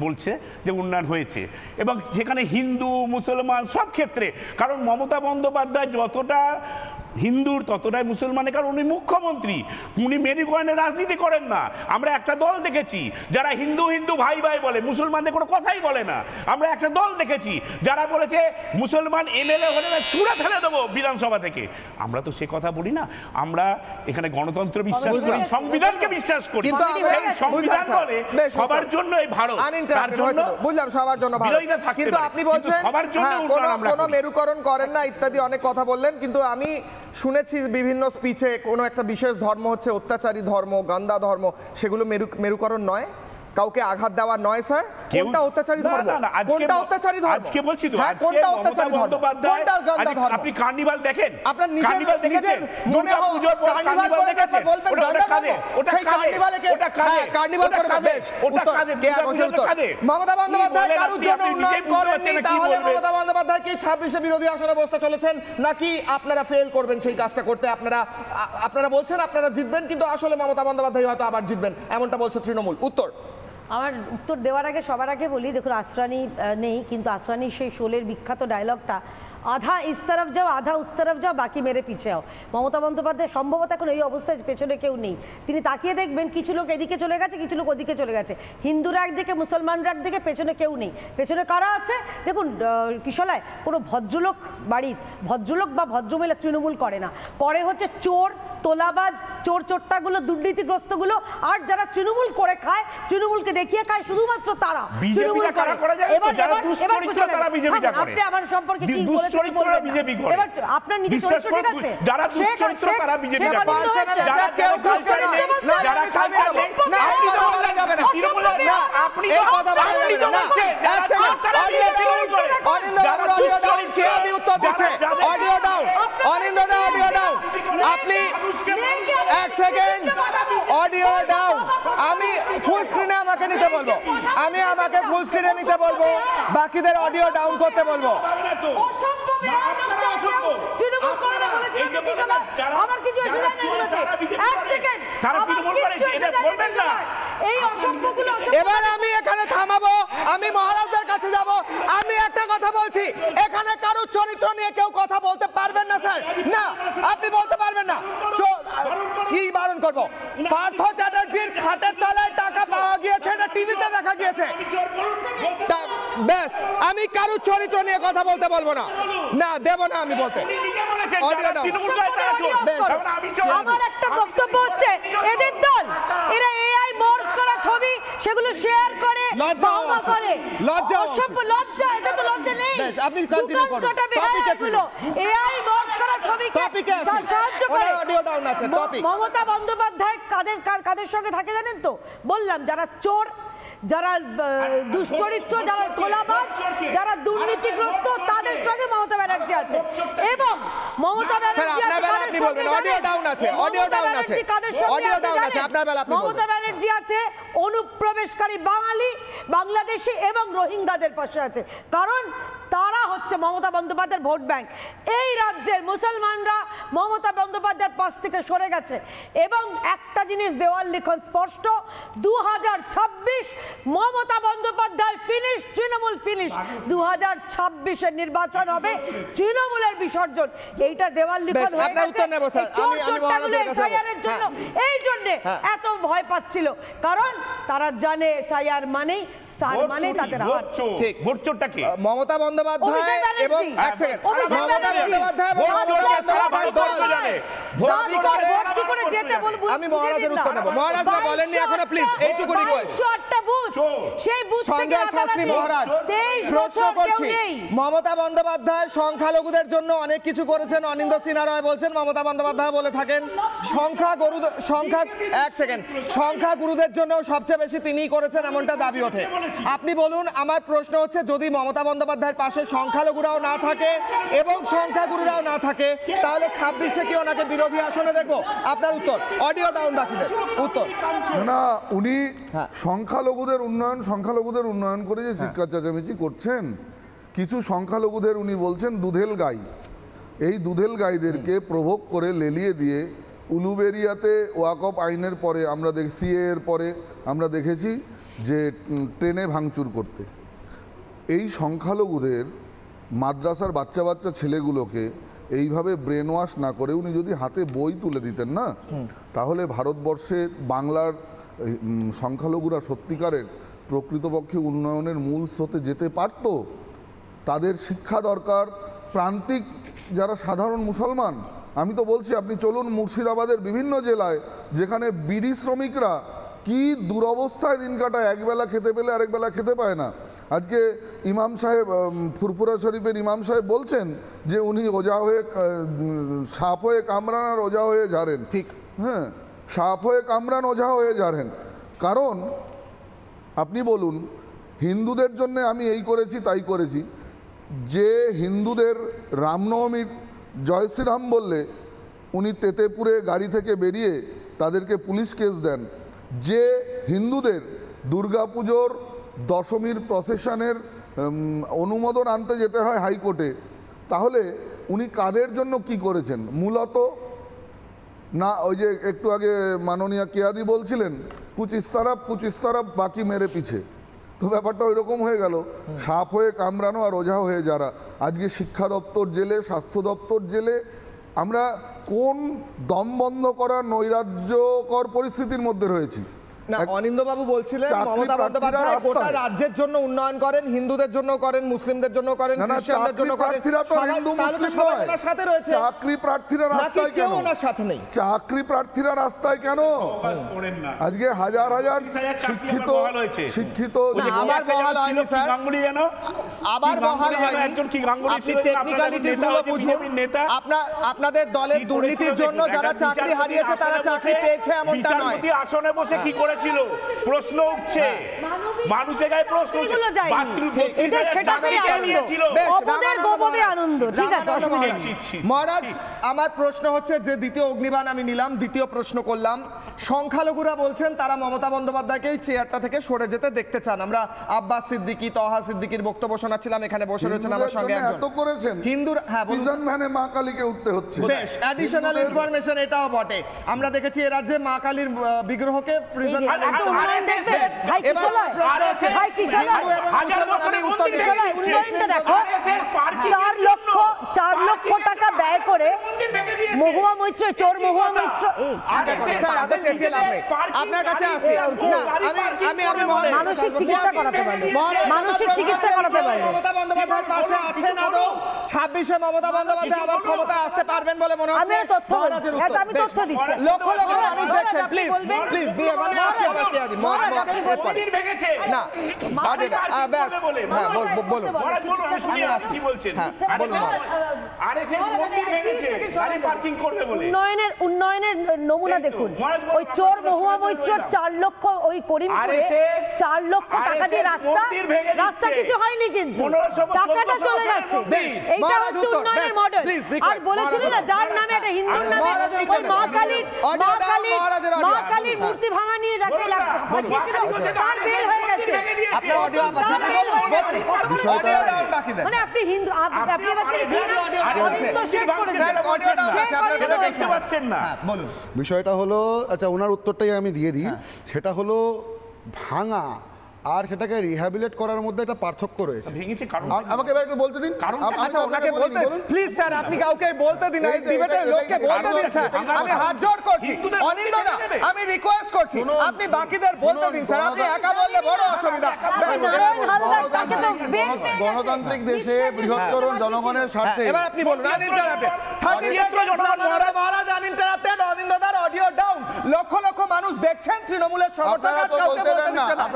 Speaker 12: বলছে যে উন্নয়ন হয়েছে, এবং যেখানে হিন্দু মুসলমান সব ক্ষেত্রে, কারণ মমতা বন্দ্যোপাধ্যায় যতটা হিন্দুর ততটাই মুসলমানের, কারণ উনি মুখ্যমন্ত্রী, উনি মেরুকরণের রাজনীতি করেন না। আমরা একটা দল দেখেছি যারা হিন্দু হিন্দু ভাই ভাই বলে, মুসলমানদের কোনো কথাই বলে না। আমরা একটা দল দেখেছি যারা বলেছে মুসলমান এমএলএ হলে না ছুঁড়ে ফেলে দেবো বিধানসভা থেকে। আমরা তো সে কথা বলি না, আমরা এখানে গণতন্ত্র বিশ্বাস করি, সংবিধানকে বিশ্বাস করি। সংবিধান বলে সবার জন্য এই ভারত,
Speaker 3: বুঝলাম, সবার জন্য ভালো, কিন্তু আপনি বলছেন কোনো মেরুকরণ করেন না ইত্যাদি অনেক কথা বললেন, কিন্তু আমি শুনেছি বিভিন্ন স্পিচে কোনো একটা বিশেষ ধর্ম হচ্ছে অত্যাচারী ধর্ম, গান্দা ধর্ম, সেগুলো মেরুকরণ নয়। কাউকে আঘাত দেওয়া নয় স্যার। কোনটা অত্যাচারী ধর্ম? কোনটা অত্যাচারী ধর্ম?
Speaker 12: আজকে বলছি তো,
Speaker 3: হ্যাঁ, কোনটা অত্যাচারী ধর্ম? কোনটা গান্দা ধর্ম?
Speaker 12: আপনি কার্নিভাল দেখেন,
Speaker 3: আপনার নিজের মনে হয় কার্নিভাল করে তারপর বলবেন গান্দা ধর্ম। সেই কার্নিভালে কে? হ্যাঁ, কার্নিভাল করে বেশ। উত্তর কে বসে উত্তর? মমতা বন্দ্যোপাধ্যায় কারোর জন্য উন্নয়ন করেননি, তাহলে মমতা বন্দ্যোপাধ্যায় কি 26-এ বিরোধী আসনে বসতে চলেছেন, নাকি আপনারা ফেল করবেন সেই কাজটা করতে? আপনারা বলছেন আপনারা জিতবেন, কিন্তু আসলে মমতা বন্দ্যোপাধ্যায় হয়তো আবার জিতবেন, এমনটা বলছে তৃণমূল। উত্তর
Speaker 11: আমার উত্তর দেওয়ার আগে সবার আগে বলি, দেখুন আসরানি নেই, কিন্তু আসরানির সেই শোলের বিখ্যাত ডায়লগটা আধা ইস তরফ যাও আধা উস তরফ যাও বাকি মেরে পিছে আও। মমতা বন্দ্যোপাধ্যায় সম্ভবত এখন এই অবস্থায় পেছনে কেউ নেই, তিনি তাকিয়ে দেখবেন কিছু লোক এদিকে চলে গেছে, কিছু লোক ওদিকে চলে গেছে, হিন্দুরা একদিকে মুসলমানরা একদিকে, পেছনে কেউ নেই। পেছনে কারা আছে দেখুন, কিশলায় কোনো ভদ্রলোক বাড়ির ভদ্রলোক বা ভদ্রমহিলা তৃণমূল করে না, করে হচ্ছে চোর, তোলাবাজ, চোর চোট্টাগুলো, দুর্নীতিগ্রস্তগুলো, আর যারা তৃণমূল করে খায়, তৃণমূলকে দেখিয়ে খায়, শুধুমাত্র তারা তৃণমূল করে। আপনি আমার সম্পর্কে কি বলেছেন? এবার আপনার নিজের চরিত্র ঠিক আছে,
Speaker 12: যারা দুশ্চরিত্র তারা বিজেপি করে।
Speaker 3: আপনি এক সেকেন্ড অডিও ডাউন, আমি ফুল স্ক্রিনে আমাকে নিতে বলবো, আমি আমাকে ফুল স্ক্রিনে নিতে বলবো, বাকিদের অডিও ডাউন করতে বলবো। এবার আমি এখানে থামাবো, আমি মহারাজদের কাছে যাব। আমি একটা কথা বলছি, এখানে কারোর চরিত্র নিয়ে কেউ কথা বলতে পারবেন না স্যার, না আপনি বলতে পারবেন না। কি বারণ করবো? পার্থ চ্যাটার্জির খাটের তলায় টাকা পাওয়া গিয়েছে, এটা টিভিতে দেখা গিয়েছে, বেশ আমি কারোর চরিত্র নিয়ে কথা বলতে বলবো না, না দেব না আমি বলতে।
Speaker 11: আমার একটা বক্তব্য হচ্ছে, এদের দল এরা এআই মর্ফ করা ছবি সেগুলো শেয়ার করে,
Speaker 3: লজ্জা,
Speaker 11: এটা তো লজ্জা নেই।
Speaker 3: আপনি কন্টিনিউ করুন, টপিকে ফিরুন।
Speaker 11: এআই মর্ফ করা ছবিকে সাহায্য করে। মমতা বন্দ্যোপাধ্যায় কাদের সঙ্গে থাকে জানেন তো? বললাম যারা চোর, যারা দুশ্চরিত্র, যারা তোলাবাজ, যারা দুর্নীতিগ্রস্ত, তাদের সঙ্গে মমতা ব্যানার্জি আছে। এবং মমতা ব্যানার্জি মমতা ব্যানার্জি আছে অনুপ্রবেশকারী বাঙালি, বাংলাদেশি এবং রোহিঙ্গাদের পাশে আছে, কারণ তারা হচ্ছে মমতা বন্দ্যোপাধ্যায়ের ভোট ব্যাংক। এই রাজ্যের মুসলমানরা মমতা বন্দ্যোপাধ্যায়ের পাশ থেকে সরে গেছে। এবং একটা জিনিস দেওয়াল লিখন স্পষ্ট, 2026 মমতা বন্দ্যোপাধ্যায় ফিনিশ, তৃণমূল ফিনিশ। 2026-এর নির্বাচন হবে তৃণমূলের বিসর্জন, এইটা দেওয়াল লিখন হয়ে গেছে। এই জন্য এত ভয় পাচ্ছিল, কারণ তারা জানে এসআইআর মানেই
Speaker 3: মমতা বন্দ্যোপাধ্যায় এবং মমতা বন্দ্যোপাধ্যায় আমি মহারাজের উত্তর নেব। মহারাজরা বলেননি এখনো, প্লিজ এইটুকু রিকোয়েস্ট। সঞ্জয় শাস্ত্রী মহারাজ, প্রশ্ন করছি, মমতা বন্দ্যোপাধ্যায় সংখ্যালঘুদের জন্য অনেক কিছু করেছেন, অনিন্দ সিনহা রায় বলছেন, মমতা বন্দ্যোপাধ্যায় বলে থাকেন সংখ্যাগুরুদের জন্য সবচেয়ে বেশি তিনিই করেছেন, এমনটা দাবি ওঠে। আপনি বলুন, আমার প্রশ্ন হচ্ছে, যদি মমতা বন্দ্যোপাধ্যায়ের পাশে সংখ্যালঘুরাও না থাকে এবং সংখ্যাগুরুরাও না থাকে, তাহলে 26-এ কি ওনাকে বিরোধী আসনে দেখবো? আপনার উত্তর, অডিও ডাউন বাকিদের উত্তর।
Speaker 10: না, উনি সংখ্যালঘুদের উন্নয়ন করে যে চিৎকার চেঁচামেচি করছেন, কিছু সংখ্যালঘুদের উনি বলছেন দুধেল গাই, এই দুধেল গাইদেরকে প্রভোগ করে লেলিয়ে দিয়ে উলুবেরিয়াতে ওয়াকফ আইনের পরে আমরা সিএ এর পরে আমরা দেখেছি যে ট্রেনে ভাঙচুর করতে। এই সংখ্যালঘুদের মাদ্রাসার বাচ্চা বাচ্চা ছেলেগুলোকে এইভাবে ব্রেন ওয়াশ না করে উনি যদি হাতে বই তুলে দিতেন না, তাহলে ভারতবর্ষে বাংলার সংখ্যালঘুরা সত্যিকারের প্রকৃতপক্ষে উন্নয়নের মূল স্রোতে যেতে পারত। তাদের শিক্ষা দরকার। প্রান্তিক যারা সাধারণ মুসলমান, আমি তো বলছি আপনি চলুন মুর্শিদাবাদের বিভিন্ন জেলায়, যেখানে বিড়ি শ্রমিকরা কি দুরবস্থায় দিন কাটায়, একবেলা খেতে পেলে আরেকবেলা খেতে পায় না। আজকে ইমাম সাহেব, ফুরফুরা শরীফের ইমাম সাহেব বলছেন যে উনি ওজা হয়ে সাপ হয়ে কামরান আর ওজা হয়ে ঝাড়েন। ঠিক, হ্যাঁ, সাপ হয়ে কামরান ওঝা হয়ে ঝাড়েন। কারণ আপনি বলুন হিন্দুদের জন্য আমি এই করেছি তাই করেছি, যে হিন্দুদের রামনবমীর জয় শ্রীরাম বললে উনি তেতেপুরে গাড়ি থেকে বেরিয়ে তাদেরকে পুলিশ কেস দেন, যে হিন্দুদের দুর্গাপুজোর দশমীর প্রসেশনের অনুমোদন আনতে যেতে হয় হাইকোর্টে, তাহলে উনি কাদের জন্য কি করেছেন? মূলত না ওই যে একটু আগে মাননীয়া কেয়াদি বলছিলেন কুচিস্তারাপ বাকি মেরে পিছে, তো ব্যাপারটা ওই রকম হয়ে গেল, সাপ হয়ে কামড়ানো আর ওঝা হয়ে যারা। আজকে শিক্ষা দপ্তর জেলে, স্বাস্থ্য দপ্তর জেলে, আমরা কোন দম বন্ধ করার নৈরাজ্যকর পরিস্থিতির মধ্যে রয়েছি।
Speaker 3: না, অনিন্দ্যবাবু বলছিলেন মমতা বন্দ্যোপাধ্যায় গোটা রাজ্যের জন্য উন্নয়ন করেন, হিন্দুদের জন্য করেন, মুসলিমদের জন্য করেন, খ্রিস্টানদের জন্য করেন, সবাই ওনার সাথে রয়েছে।
Speaker 10: চাকরি প্রার্থীরা রাস্তায় কেন?
Speaker 3: ওনার সাথে নেই।
Speaker 10: চাকরি প্রার্থীরা রাস্তায় কেন? আজকে হাজার হাজার শিক্ষিত
Speaker 3: আবার বহাল হয়নি স্যার, আবার বহাল হয়নি। আপনি টেকনিক্যালিটিস গুলো বুঝুন। আপনাদের দলের দুর্নীতির জন্য যারা চাকরি হারিয়েছে তারা চাকরি পেয়েছে এমনটা নয়।
Speaker 12: আসনে বসে কি করেছিল প্রশ্ন উঠছে, মানুষের গায়ে প্রশ্ন
Speaker 3: মহারাজ। আমার প্রশ্ন হচ্ছে যে দ্বিতীয় অগ্নিবাণ আমি নিলাম, দ্বিতীয় প্রশ্ন করলাম, সংখ্যালঘুরা বলছেন তারা মমতা বন্দ্যোপাধ্যায়কে এই চেয়ারটা থেকে সরে যেতে দেখতে চান। আমরা আব্বাস সিদ্দিকী, তহা সিদ্দিকীর বক্তব্য শোনাচ্ছিলাম, এখানে বসে রয়েছেন আমার সঙ্গে একজন হিন্দুর। হ্যাঁ,
Speaker 10: প্রিজন ভ্যানে মা কালীকে উঠতে হচ্ছে।
Speaker 3: বেশ, অ্যাডিশনাল ইনফরমেশন এটাও বটে। আমরা দেখেছি এ রাজ্যে মা কালীর বিগ্রহকে প্রিজন ভ্যানে উঠতে হচ্ছে।
Speaker 15: ভাই চার লক্ষ টাকা ব্যয় করে মহুয়া মৈত্র, চোর মহুয়া মৈত্র,
Speaker 3: আপনার কাছে আসি না, আমি
Speaker 15: মানসিক চিকিৎসা করাতে পারবে, মানসিক চিকিৎসা করাতে পারবে।
Speaker 3: মমতা বন্দ্যোপাধ্যায়ের পাশে আছেন আদৌ? 26-এ মমতা বন্দ্যোপাধ্যায় আবার ক্ষমতা আসতে পারবেন বলে মনে হচ্ছে?
Speaker 15: আমি তথ্য দিচ্ছি।
Speaker 3: লক্ষ লক্ষ মানুষ দেখছেন, প্লিজ প্লিজ বিয়ে মানে আসি আবার কে আদি মত না ব্যাস। হ্যাঁ বলুন, আমি আসি। হ্যাঁ বলুন।
Speaker 15: উন্নয়নের নমুনা দেখুন, ওই চোর মহুয়া মৈত্রর 4 লক্ষ, ওই করিমপুরে 4 লক্ষ টাকা দিয়ে রাস্তা কিছু হয়নি, কিন্তু টাকাটা চলে যাচ্ছে। এইটা হচ্ছে উন্নয়নের মডেল। আর বলেছিলেন না যার নামে একটা হিন্দুর নামে ওই মা কালীর মূর্তি ভাঙা নিয়ে যাকে তার বেল হয়ে গেছে।
Speaker 3: আপনার অডিও আছে, আপনি বলুন অডিও ডাউন বাকি দেন।
Speaker 15: মানে আপনি হিন্দু, আপনি
Speaker 14: বিষয়টা হলো, আচ্ছা ওনার উত্তরটাই আমি দিয়ে দিই। সেটা হলো ভাঙা আর সেটাকে রিহ্যাবিলিট করার মধ্যে একটা পার্থক্য রয়েছে। আমাকে এবার একটু বলতে দিন।
Speaker 3: আচ্ছা ওনাকে বলতে প্লিজ স্যার, আপনি কাউকে বলতে দিন, এই ডিবেটে লোককে বলতে দিন স্যার। আমি হাত জোড় করছি, অনিন্দা আমি রিকোয়েস্ট করছি, আপনি বাকিদের বলতে দিন স্যার। আপনি একা বললে বড় অসুবিধা।
Speaker 14: গণতান্ত্রিক দেশে বৃহত্তর জনগণের স্বার্থে
Speaker 3: এবার আপনি বলুন। আনইন্টারাপ্টেড 30 সেকেন্ড মহারাজ, আনইন্টারাপ্টেড। অনিন্দাদার অডিও ডাউন। লক্ষ লক্ষ মানুষ দেখছেন, তৃণমূলের সমর্থক আজ কাউকে বলতে দিচ্ছেন না।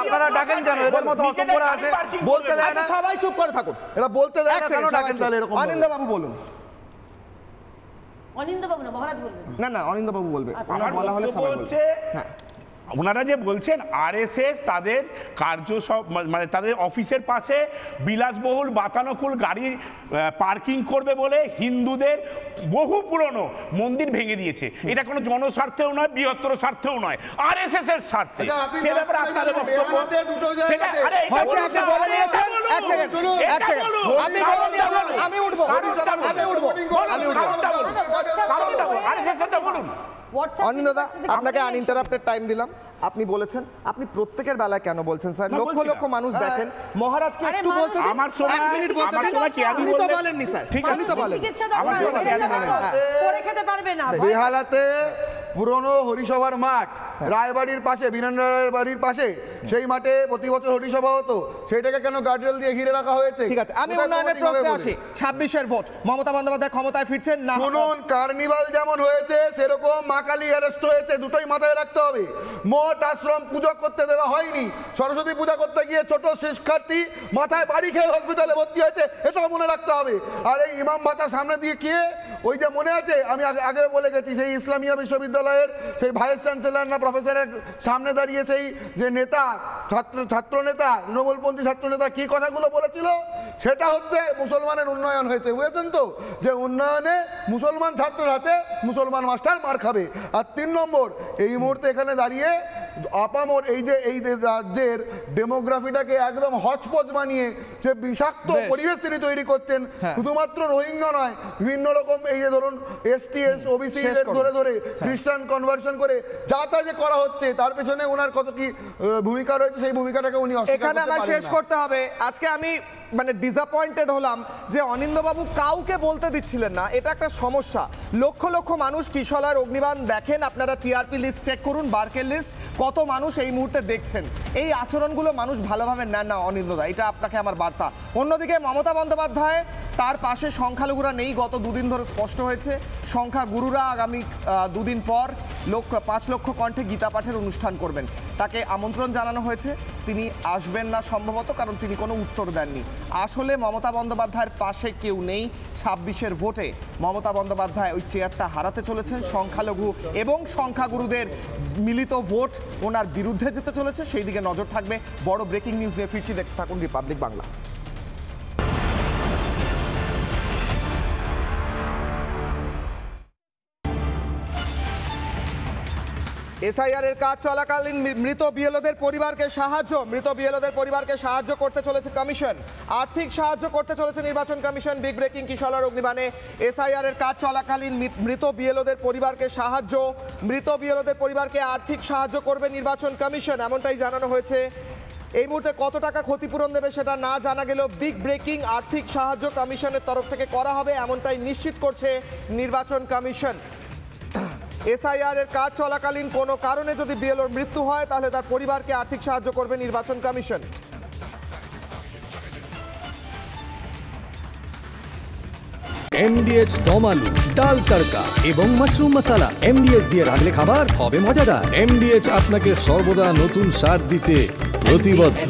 Speaker 14: আপনারা ডাকেন কেন? এদের মতো অসভ্যরা আছে, বলতে দেয় না।
Speaker 3: সবাই চুপ করে থাকুন,
Speaker 14: এরা বলতে দেয় না, কেন ডাকেন তাহলে এরকম?
Speaker 3: অনিন্দাবাবু বলুন।
Speaker 15: অনিন্দাবাবু না, মহারাজ বলবেন।
Speaker 3: না অনিন্দাবাবু বলবে, ওনার বলা হলে সবাই বলবে। হ্যাঁ,
Speaker 12: ওনারা যে বলছেন আরএসএস তাদের কার্য সব মানে তাদের অফিসের পাশে বিলাসবহুল বাতানুকূল গাড়ি পার্কিং করবে বলে হিন্দুদের বহু পুরনো মন্দির ভেঙে দিয়েছে। এটা কোনো জনস্বার্থেও নয়, বৃহত্তর স্বার্থেও নয়, আরএসএস এর স্বার্থে। সে ব্যাপারে আপনাদের বক্তব্য
Speaker 3: আপনি বলে নিয়েছেন। এক সেকেন্ড আপনি বলে নিয়েছেন, আমি উঠবো। অনিন্দা, আপনাকে আনইন্টারাপ্টেড টাইম দিলাম, আপনি বলেছেন। আপনি প্রত্যেকের বেলায় কেন বলছেন স্যার? লক্ষ লক্ষ মানুষ দেখেন। মহারাজকে একটু বলতে দিন, 1 মিনিট বলতে দিন। উনি তো বলেননি স্যার, উনি তো বলেন
Speaker 14: বেহালাতে পুরনো হরিসভার মাঠ, রায়বাড়ির পাশে, বীরেন্দ্র রায়ের বাড়ির পাশে, সেই মাঠে প্রতি বছর হরিসভা হতো, সেটাকে কেন গার্ডরেল দিয়ে ঘিরে রাখা হয়েছে?
Speaker 3: ঠিক আছে, আমি উন্নয়নের প্রশ্নে আসি। 26-এর ভোট, মমতা বন্দ্যোপাধ্যায় ক্ষমতায় ফিরছেন না।
Speaker 14: শুনুন, কার্নিভাল যেমন হয়েছে সেরকম মা কালী অ্যারেস্ট হয়েছে, দুটোই মাথায় রাখতে হবে। মঠ আশ্রম পুজো করতে দেওয়া হয়নি, সরস্বতী পূজা করতে গিয়ে ছোট শিক্ষার্থী মাথায় বাড়ি খেয়ে হসপিটালে ভর্তি হয়েছে, এটাও মনে রাখতে হবে। আর এই ইমাম ভাতা সামনে দিয়ে কে, ওই যে মনে আছে আমি আগে বলে গেছি, সেই ইসলামিয়া বিশ্ববিদ্যালয়ের সেই ভাইস চ্যান্সেলর না প্রফেসরের সামনে দাঁড়িয়ে সেই যে নেতা ছাত্র নেতা তৃণমূলপন্থী ছাত্র নেতা কি কথাগুলো বলেছিল, সেটা হচ্ছে মুসলমানের উন্নয়ন হয়েছে, বুঝেছেন তো, যে উন্নয়নে মুসলমান ছাত্রের হাতে মুসলমান মাস্টার মার খাবে। আর 3 নম্বর, এই মুহূর্তে এখানে দাঁড়িয়ে আপামর এই যে রাজ্যের ডেমোগ্রাফিটাকে একদম হচপচ বানিয়ে যে বিষাক্ত পরিবেশ তিনি তৈরি করছেন, শুধুমাত্র রোহিঙ্গা নয়, বিভিন্ন রকম এই যে ধরুন STS OBC ধরে খ্রিস্টান কনভার্সন করে যা তা যে করা হচ্ছে, তার পেছনে ওনার কত কি ভূমিকা রয়েছে, সেই ভূমিকাটাকে উনি
Speaker 3: এখানে আমার শেষ করতে হবে। আজকে আমি মানে ডিসঅ্যাপয়েন্টেড হলাম যে অনিন্দ্যবাবু কাউকে বলতে দিচ্ছিলেন না, এটা একটা সমস্যা। লক্ষ লক্ষ মানুষ কিশলয়ের অগ্নিবাণ দেখেন, আপনারা TRP লিস্ট চেক করুন, বার্কের লিস্ট, কত মানুষ এই মুহূর্তে দেখছেন। এই আচরণগুলো মানুষ ভালোভাবে নেন না অনিন্দ্যদা, এটা আপনাকে আমার বার্তা। অন্যদিকে মমতা বন্দ্যোপাধ্যায়, তার পাশে সংখ্যালঘুরা নেই, গত 2 দিন ধরে স্পষ্ট হয়েছে। সংখ্যাগুরুরা আগামী 2 দিন পর 5 লক্ষ কণ্ঠে গীতা পাঠের অনুষ্ঠান করবেন, তাকে আমন্ত্রণ জানানো হয়েছে, তিনি আসবেন না সম্ভবত, কারণ তিনি কোনো উত্তর দেননি। আসলে মমতা বন্দ্যোপাধ্যায়ের পাশে কেউ নেই। 26-এর ভোটে মমতা বন্দ্যোপাধ্যায় ওই চেয়ারটা হারাতে চলেছেন। সংখ্যালঘু এবং সংখ্যাগুরুদের মিলিত ভোট ওনার বিরুদ্ধে যেতে চলেছে, সেই দিকে নজর থাকবে। বড় ব্রেকিং নিউজ নিয়ে ফিরছি, দেখতে থাকুন রিপাবলিক বাংলা। SIR এর কাজ চলাকালীন মৃত বিএলওদের পরিবারকে সাহায্য করতে চলেছে কমিশন। আর্থিক সাহায্য করতে চলেছে নির্বাচন কমিশন। বিগ ব্রেকিং কিশলয়ের অগ্নিবাণে SIR এর কাজ চলাকালীন মৃত বিএলওদের পরিবারকে আর্থিক সাহায্য করবে নির্বাচন কমিশন, এমনটাই জানানো হয়েছে। এই মুহূর্তে কত টাকা ক্ষতিপূরণ দেবে সেটা না জানা গেল। বিগ ব্রেকিং, আর্থিক সাহায্য কমিশনের তরফ থেকে করা হবে, এমনটাই নিশ্চিত করছে নির্বাচন কমিশন। SIR এর কাজ চলাকালীন কোনো কারণে যদি বিএলওর মৃত্যু হয়, তাহলে তার পরিবারকে আর্থিক সাহায্য করবে নির্বাচন কমিশন।
Speaker 2: MDH দম আলু, ডাল তড়কা এবং মাশরুম মশলা। MDH দিয়ে রাঁধলে খাবার হবে মজাদার। MDH আপনাকে সর্বদা নতুন স্বাদ দিতে প্রতিবদ্ধ।